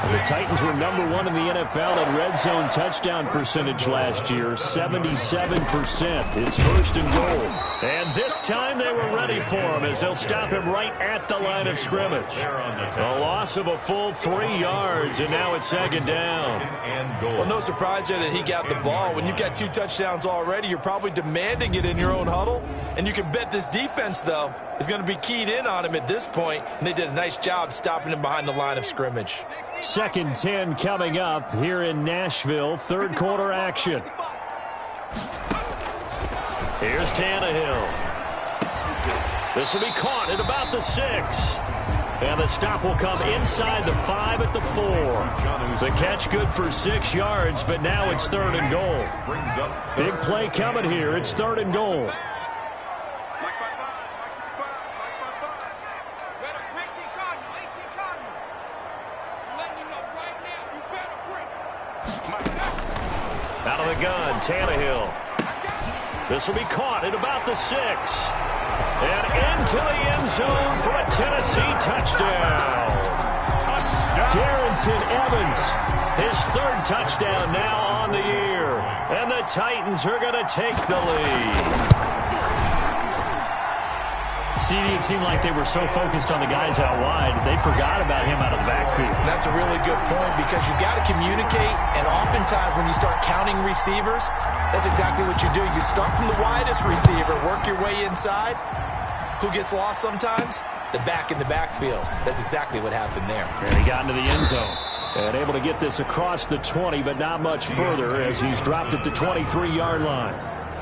The Titans were #1 in the NFL in red zone touchdown percentage last year, 77%. It's 1st and goal. And this time they were ready for him as they'll stop him right at the line of scrimmage. A loss of a full 3 yards, and now it's 2nd down. Well, no surprise there that he got the ball. When you've got 2 touchdowns already, you're probably demanding it in your own huddle. And you can bet this defense, though, is going to be keyed in on him at this point, and they did a nice job stopping him behind the line of scrimmage. 2nd 10 coming up here in Nashville, 3rd quarter action. Here's Tannehill. This will be caught at about the 6. And the stop will come inside the 5 at the 4. The catch good for 6 yards, but now it's 3rd and goal. Big play coming here. It's 3rd and goal. Out of the gun, Tannehill. This will be caught at about the 6. And into the end zone for a Tennessee touchdown. Darrington Evans, his 3rd touchdown now on the year. And the Titans are going to take the lead. CD, it seemed like they were so focused on the guys out wide, they forgot about him out of the backfield. That's a really good point, because you've got to communicate, and oftentimes when you start counting receivers, that's exactly what you do. You start from the widest receiver, work your way inside. Who gets lost sometimes? The back in the backfield. That's exactly what happened there. And he got into the end zone. And able to get this across the 20, but not much further as he's dropped at the 23-yard line.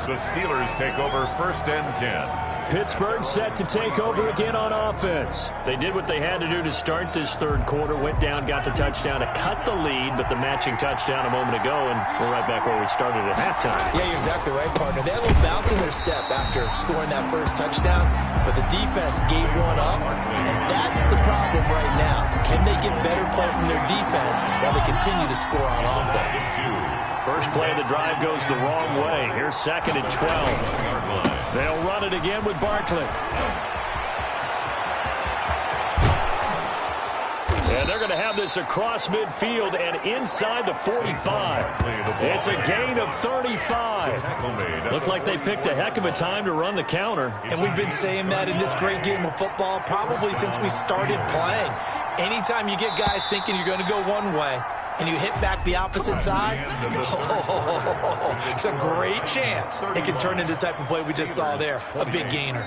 The Steelers take over 1st and 10. Pittsburgh set to take over again on offense. They did what they had to do to start this third quarter. Went down, got the touchdown to cut the lead, but the matching touchdown a moment ago, and we're right back where we started at halftime. Yeah, you're exactly right, partner. They had a little bounce in their step after scoring that first touchdown, but the defense gave one up, and that's the problem right now. Can they get better play from their defense while they continue to score on offense? First play of the drive goes the wrong way. Here's 2nd and 12. They'll run it again with Barkley. And they're going to have this across midfield and inside the 45. It's a gain of 35. Looked like they picked a heck of a time to run the counter. And we've been saying that in this great game of football probably since we started playing. Anytime you get guys thinking you're going to go one way, and you hit back the opposite side, it's a great chance it can turn into the type of play we just saw there, a big gainer.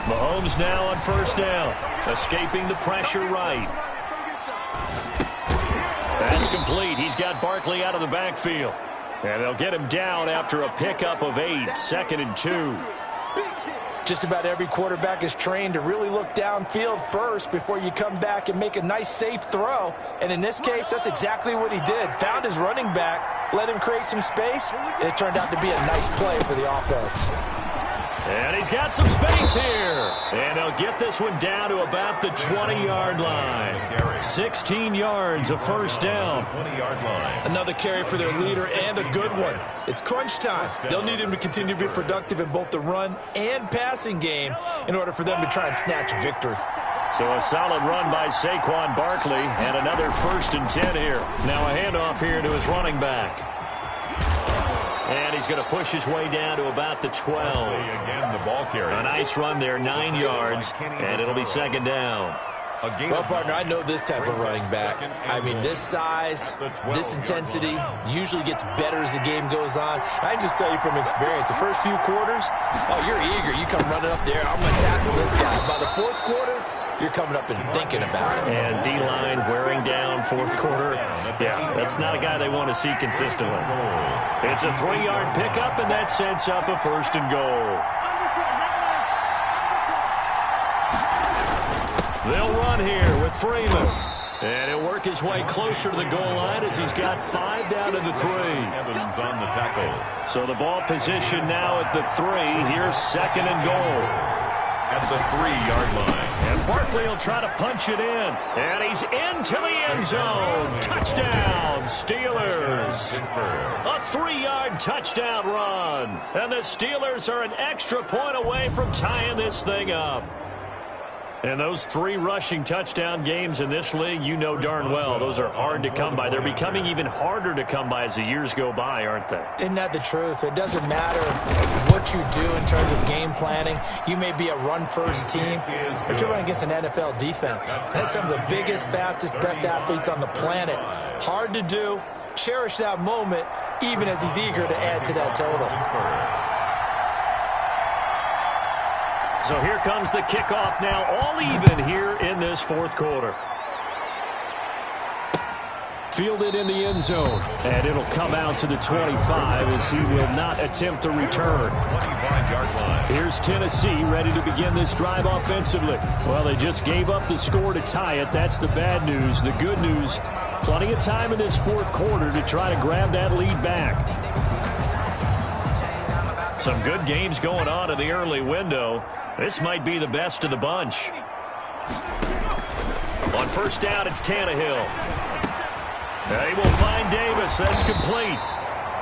Mahomes now on first down, escaping the pressure right. That's complete. He's got Barkley out of the backfield. And they'll get him down after a pickup of 8, 2nd and 2. Just about every quarterback is trained to really look downfield first before you come back and make a nice, safe throw. And in this case, that's exactly what he did. Found his running back, let him create some space, and it turned out to be a nice play for the offense. And he's got some space here. And they'll get this one down to about the 20-yard line. 16 yards, a first down. Another carry for their leader and a good one. It's crunch time. They'll need him to continue to be productive in both the run and passing game in order for them to try and snatch a victory. So a solid run by Saquon Barkley and another 1st and 10 here. Now a handoff here to his running back. And he's going to push his way down to about the 12. Again, the ball carrier. A nice run there, 9 yards, and it'll be 2nd down. Well, partner, I know this type of running back. I mean, this size, this intensity usually gets better as the game goes on. I can just tell you from experience, the first few quarters, oh, you're eager. You come running up there, I'm going to tackle this guy. By the 4th quarter, you're coming up and thinking about it. And D-line wearing down 4th quarter. Yeah, that's not a guy they want to see consistently. It's a 3-yard pickup, and that sets up a 1st and goal. They'll run here with Freeman. And he'll work his way closer to the goal line as he's got 5 down to the 3. Evans on the tackle. So the ball position now at the 3. Here's 2nd and goal. At the 3-yard line. And Barkley will try to punch it in. And he's into the end zone. Touchdown, Steelers. A 3-yard touchdown run. And the Steelers are an extra point away from tying this thing up. And those 3 rushing touchdown games in this league, you know darn well, those are hard to come by. They're becoming even harder to come by as the years go by, aren't they? Isn't that the truth? It doesn't matter what you do in terms of game planning. You may be a run-first team, but you're running against an NFL defense. That's some of the biggest, fastest, best athletes on the planet. Hard to do. Cherish that moment, even as he's eager to add to that total. So here comes the kickoff now, all even here in this 4th quarter. Fielded in the end zone, and it'll come out to the 25 as he will not attempt to return. 25-yard line. Here's Tennessee ready to begin this drive offensively. Well, they just gave up the score to tie it. That's the bad news. The good news, plenty of time in this 4th quarter to try to grab that lead back. Some good games going on in the early window. This might be the best of the bunch. On first down, it's Tannehill. They will find Davis. That's complete.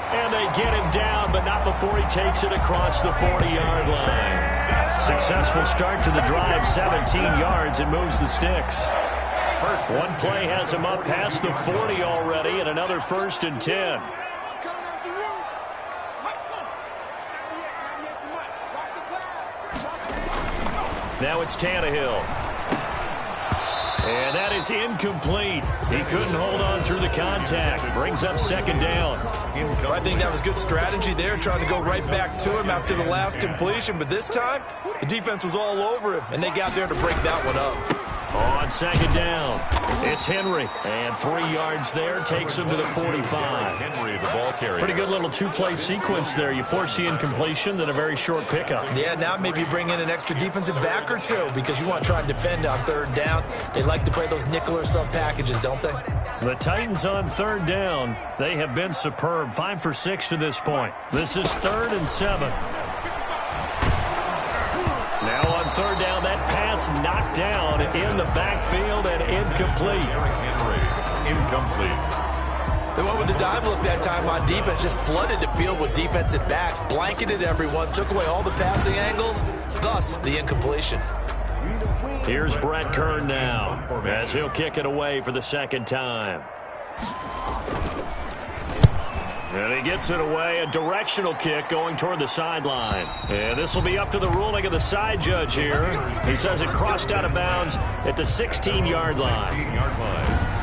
And they get him down, but not before he takes it across the 40-yard line. Successful start to the drive, 17 yards, and moves the sticks. One play has him up past the 40 already, and another 1st and 10. Now it's Tannehill. And that is incomplete. He couldn't hold on through the contact. Brings up 2nd down. I think that was good strategy there, trying to go right back to him after the last completion. But this time, the defense was all over him, and they got there to break that one up. On second down. It's Henry, and 3 yards there takes him to the 45. Henry, the ball carrier. Pretty good little two-play sequence there. You force the incompletion, then a very short pickup. Yeah, now maybe you bring in an extra defensive back or two because you want to try and defend on third down. They like to play those nickel or sub packages, don't they? The Titans on third down. They have been superb. 5 for 6 to this point. This is 3rd and 7. Now on third down, that pass knocked down in the backfield and incomplete. Henry, incomplete. They went with the dime look that time on defense, just flooded the field with defensive backs, blanketed everyone, took away all the passing angles, thus the incompletion. Here's Brett Kern now, as he'll kick it away for the second time. And he gets it away, a directional kick going toward the sideline. And this will be up to the ruling of the side judge here. He says it crossed out of bounds at the 16-yard line. 16-yard line.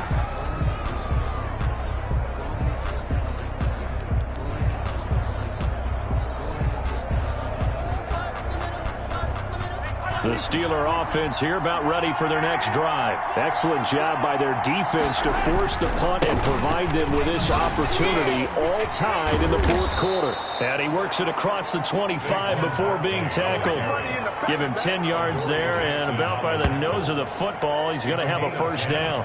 The Steeler offense here about ready for their next drive. Excellent job by their defense to force the punt and provide them with this opportunity, all tied in the fourth quarter. And he works it across the 25 before being tackled. Give him 10 yards there, and about by the nose of the football, he's going to have a first down.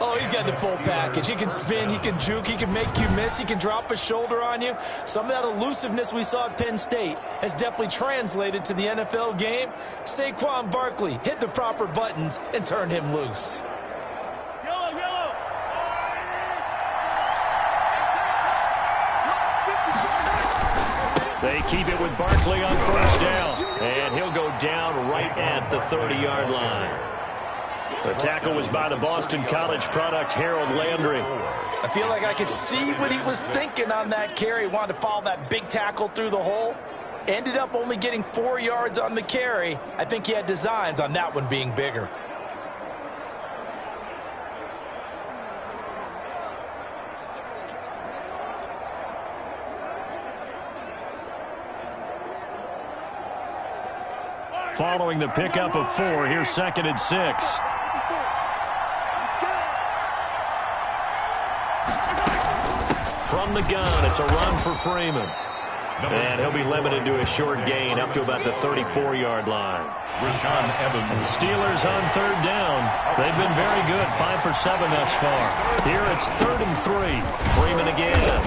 Oh, he's got the full package. He can spin, he can juke, he can make you miss, he can drop a shoulder on you. Some of that elusiveness we saw at Penn State has definitely translated to the NFL game. Saquon Barkley hit the proper buttons and turned him loose. They keep it with Barkley on first down, and he'll go down right at the 30-yard line. The tackle was by the Boston College product, Harold Landry. I feel like I could see what he was thinking on that carry. Wanted to follow that big tackle through the hole. Ended up only getting 4 yards on the carry. I think he had designs on that one being bigger. Following the pickup of 4, here's 2nd and 6. From the gun, it's a run for Freeman. And he'll be limited to a short gain up to about the 34-yard line. Rashaan Evans. The Steelers on third down. They've been very good, 5 for 7 thus far. Here it's 3rd and 3. Freeman again.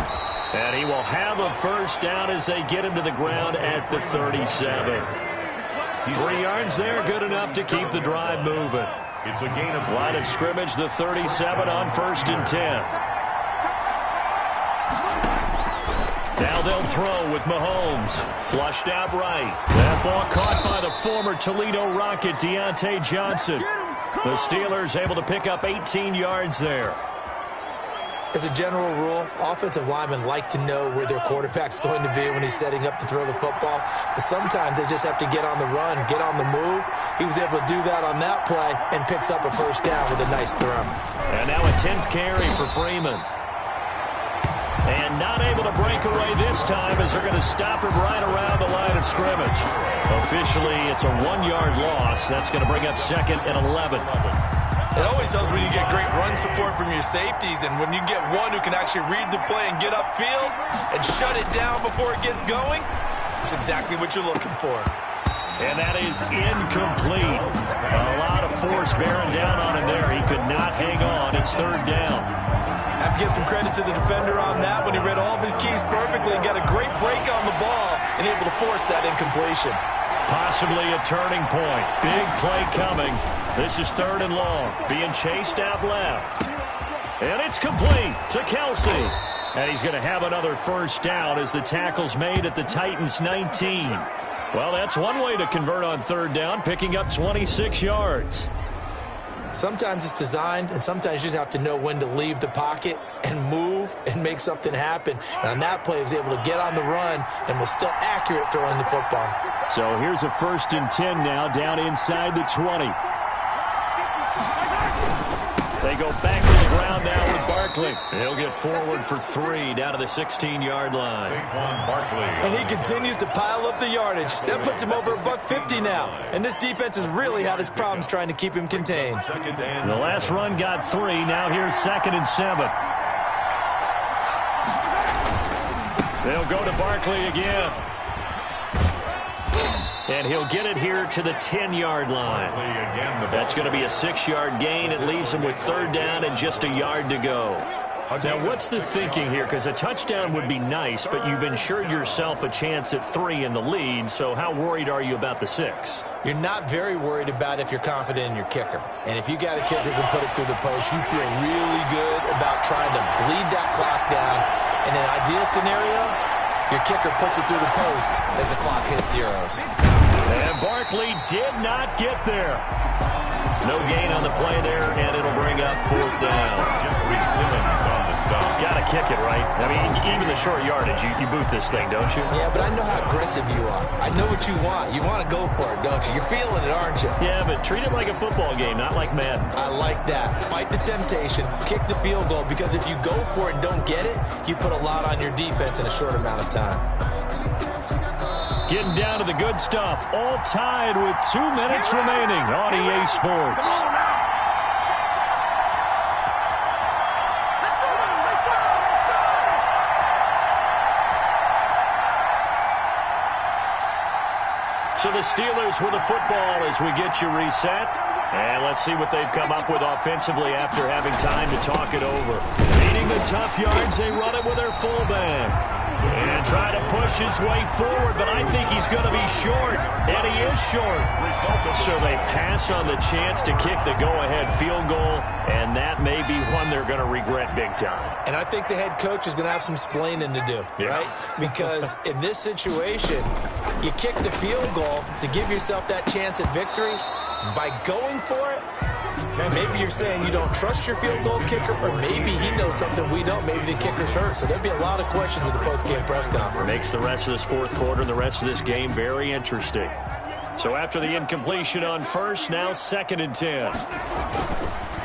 And he will have a first down as they get him to the ground at the 37. 3 yards there, good enough to keep the drive moving. It's a gain of line of scrimmage, the 37 on 1st and 10. Now they'll throw with Mahomes. Flushed out right. That ball caught by the former Toledo Rocket, Deontay Johnson. The Steelers able to pick up 18 yards there. As a general rule, offensive linemen like to know where their quarterback's going to be when he's setting up to throw the football. But sometimes they just have to get on the run, get on the move. He was able to do that on that play and picks up a first down with a nice throw. And now a 10th carry for Freeman. And not able to break away this time as they're going to stop him right around the line of scrimmage. Officially, it's a 1-yard loss. That's going to bring up 2nd and 11. It always helps when you get great run support from your safeties, and when you get one who can actually read the play and get upfield and shut it down before it gets going, that's exactly what you're looking for. And that is incomplete. A lot of force bearing down on him there. He could not hang on. It's 3rd down. Have to give some credit to the defender on that when he read all of his keys perfectly and got a great break on the ball and able to force that incompletion. Possibly a turning point. Big play coming. This is 3rd and long. Being chased out left. And it's complete to Kelsey. And he's going to have another first down as the tackle's made at the Titans' 19. Well, that's one way to convert on 3rd down, picking up 26 yards. Sometimes it's designed, and sometimes you just have to know when to leave the pocket and move and make something happen. And on that play, he was able to get on the run and was still accurate throwing the football. So here's a 1st and 10 now, down inside the 20. They go back to the ground now with Barkley. He'll get forward for 3 down to the 16-yard line. Saquon Barkley. And he continues to pile up the yardage. That puts him over $150 now. And this defense has really had its problems trying to keep him contained. The last run got 3. Now here's 2nd and 7. They'll go to Barkley again. And he'll get it here to the 10-yard line. That's going to be a 6-yard gain. It leaves him with 3rd down and just a yard to go. Now, what's the thinking here? Because a touchdown would be nice, but you've ensured yourself a chance at 3 in the lead, so how worried are you about the 6? You're not very worried about if you're confident in your kicker. And if you got a kicker who can put it through the post, you feel really good about trying to bleed that clock down. In an ideal scenario, your kicker puts it through the post as the clock hits zeros. And Barkley did not get there. No gain on the play there, and it'll bring up 4th down. Got to kick it, right? I mean, even the short yardage, you boot this thing, don't you? Yeah, but I know how aggressive you are. I know what you want. You want to go for it, don't you? You're feeling it, aren't you? Yeah, but treat it like a football game, not like Madden. I like that. Fight the temptation. Kick the field goal, because if you go for it and don't get it, you put a lot on your defense in a short amount of time. Getting down to the good stuff. All tied with 2 minutes remaining on EA Sports. So the Steelers with the football as we get you reset. And let's see what they've come up with offensively after having time to talk it over. Needing the tough yards, they run it with their fullback. And try to push his way forward, but I think he's going to be short. And he is short. So they pass on the chance to kick the go-ahead field goal, and that may be one they're going to regret big time. And I think the head coach is going to have some splaining to do, right? Because in this situation, you kick the field goal to give yourself that chance at victory. By going for it, maybe you're saying you don't trust your field goal kicker, or maybe he knows something we don't. Maybe the kicker's hurt. So there'll be a lot of questions at the post-game press conference. Makes the rest of this 4th quarter and the rest of this game very interesting. So after the incompletion on 1st, now 2nd and 10.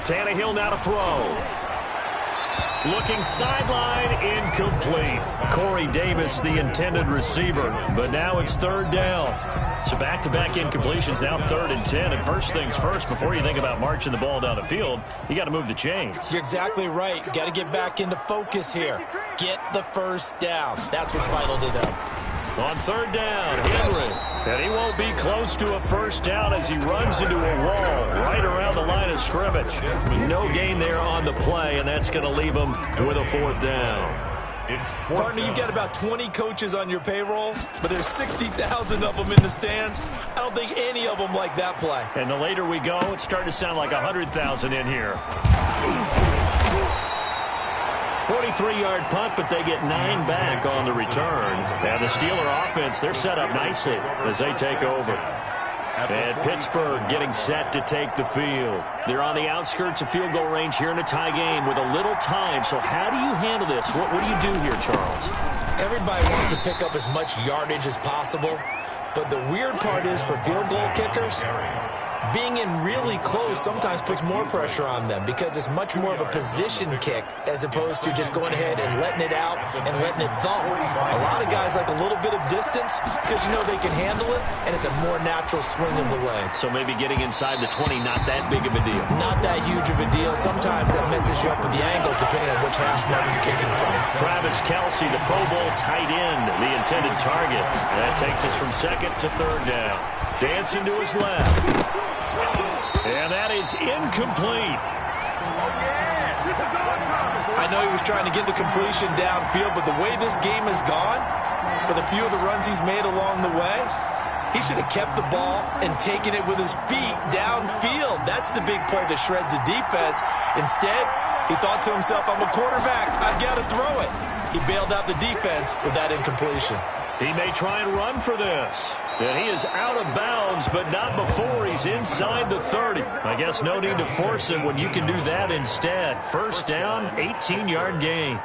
Tannehill now to throw. Looking sideline, incomplete. Corey Davis, the intended receiver. But now it's 3rd down. So back-to-back incompletions, now 3rd and 10. And first things first, before you think about marching the ball down the field, you got to move the chains. You're exactly right. Got to get back into focus here. Get the 1st down. That's what's vital to them. On 3rd down, Henry. And he won't be close to a 1st down as he runs into a wall right around the line of scrimmage. No gain there on the play, and that's going to leave him with a 4th down. Partner, you've got about 20 coaches on your payroll, but there's 60,000 of them in the stands. I don't think any of them like that play. And the later we go, it's starting to sound like 100,000 in here. 43-yard punt, but they get 9 back on the return. And the Steeler offense, they're set up nicely as they take over. And Pittsburgh getting set to take the field. They're on the outskirts of field goal range here in a tie game with a little time. So how do you handle this? What do you do here, Charles? Everybody wants to pick up as much yardage as possible. But the weird part is for field goal kickers, being in really close sometimes puts more pressure on them because it's much more of a position kick as opposed to just going ahead and letting it out and letting it thump. A lot of guys like a little bit of distance because you know they can handle it, and it's a more natural swing of the leg. So maybe getting inside the 20, not that big of a deal. Not that huge of a deal. Sometimes that messes you up with the angles depending on which hash mark you're kicking from. Travis Kelce, the Pro Bowl tight end, the intended target. That takes us from 2nd to 3rd down. Dancing to his left. And that is incomplete. I know he was trying to get the completion downfield, but the way this game has gone, with a few of the runs he's made along the way, he should have kept the ball and taken it with his feet downfield. That's the big play that shreds the defense. Instead, he thought to himself, I'm a quarterback. I've got to throw it. He bailed out the defense with that incompletion. He may try and run for this. And he is out of bounds, but not before he's inside the 30. I guess no need to force him when you can do that instead. 1st down, 18-yard gain.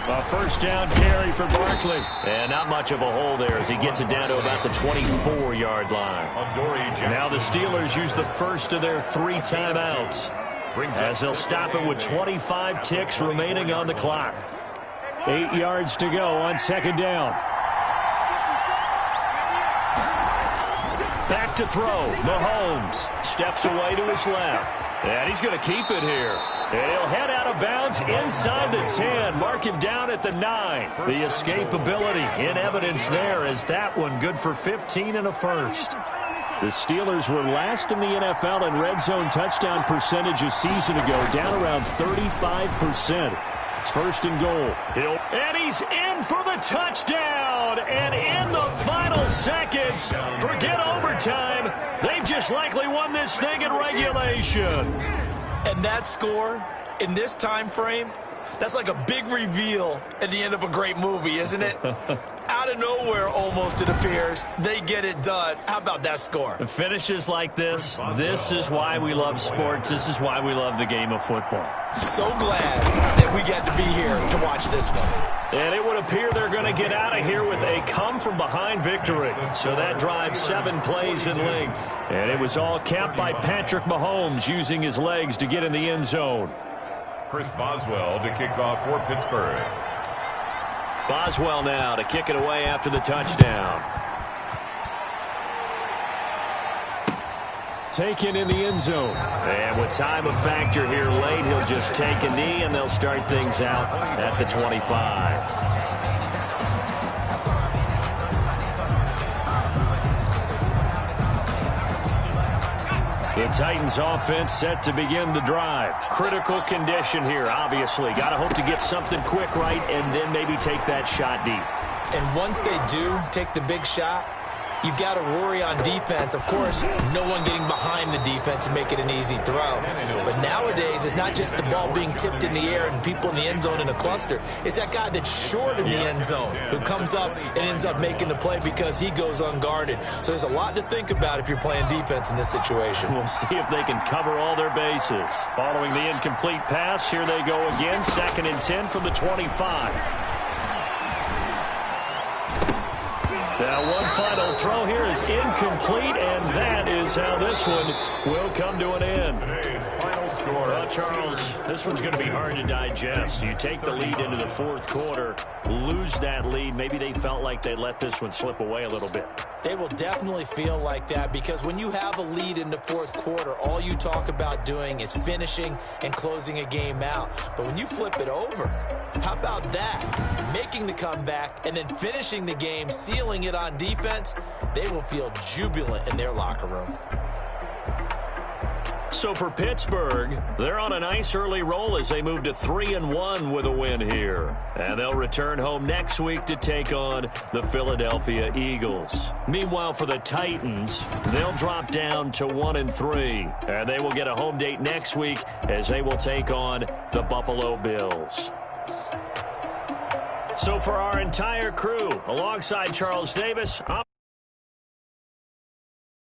A first down carry for Barkley. And not much of a hole there as he gets it down to about the 24-yard line. Now the Steelers use the first of their 3 timeouts, as they'll stop it with 25 ticks remaining on the clock. 8 yards to go on second down. Back to throw. Mahomes steps away to his left. And he's going to keep it here. And he'll head out of bounds inside the 10. Mark him down at the 9. The escapability in evidence there as that one good for 15 and a first. The Steelers were last in the NFL in red zone touchdown percentage a season ago, down around 35%. It's first and goal. And he's in for the touchdown. And in the final seconds, forget overtime, they've just likely won this thing in regulation. And that score in this time frame, that's like a big reveal at the end of a great movie, isn't it? Out of nowhere, almost, it appears, they get it done. How about that score? Finishes like this is why we love sports. This is why we love the game of football. So glad that we got to be here to watch this one. And it would appear they're going to get out of here with a come-from-behind victory. So that drives 7 plays in length. And it was all capped by Patrick Mahomes using his legs to get in the end zone. Chris Boswell to kick off for Pittsburgh. Boswell now to kick it away after the touchdown. Taken in the end zone. And with time a factor here late, he'll just take a knee and they'll start things out at the 25. The Titans offense set to begin the drive. Critical condition here, obviously. Got to hope to get something quick right and then maybe take that shot deep. And once they do take the big shot, you've got to worry on defense. Of course, no one getting behind the defense and make it an easy throw. But nowadays, it's not just the ball being tipped in the air and people in the end zone in a cluster. It's that guy that's short of the end zone who comes up and ends up making the play because he goes unguarded. So there's a lot to think about if you're playing defense in this situation. We'll see if they can cover all their bases. Following the incomplete pass, here they go again. 2nd and 10 from the 25. Now one final throw here is incomplete, and that is how this one will come to an end. Today's final score. Well, Charles, this one's going to be hard to digest. You take the lead into the 4th quarter, lose that lead. Maybe they felt like they let this one slip away a little bit. They will definitely feel like that because when you have a lead in the 4th quarter, all you talk about doing is finishing and closing a game out. But when you flip it over, how about that? Making the comeback and then finishing the game, sealing it on defense, they will feel jubilant in their locker room. So for Pittsburgh, they're on a nice early roll as they move to 3-1 with a win here. And they'll return home next week to take on the Philadelphia Eagles. Meanwhile, for the Titans, they'll drop down to 1-3. And they will get a home date next week as they will take on the Buffalo Bills. So for our entire crew, alongside Charles Davis,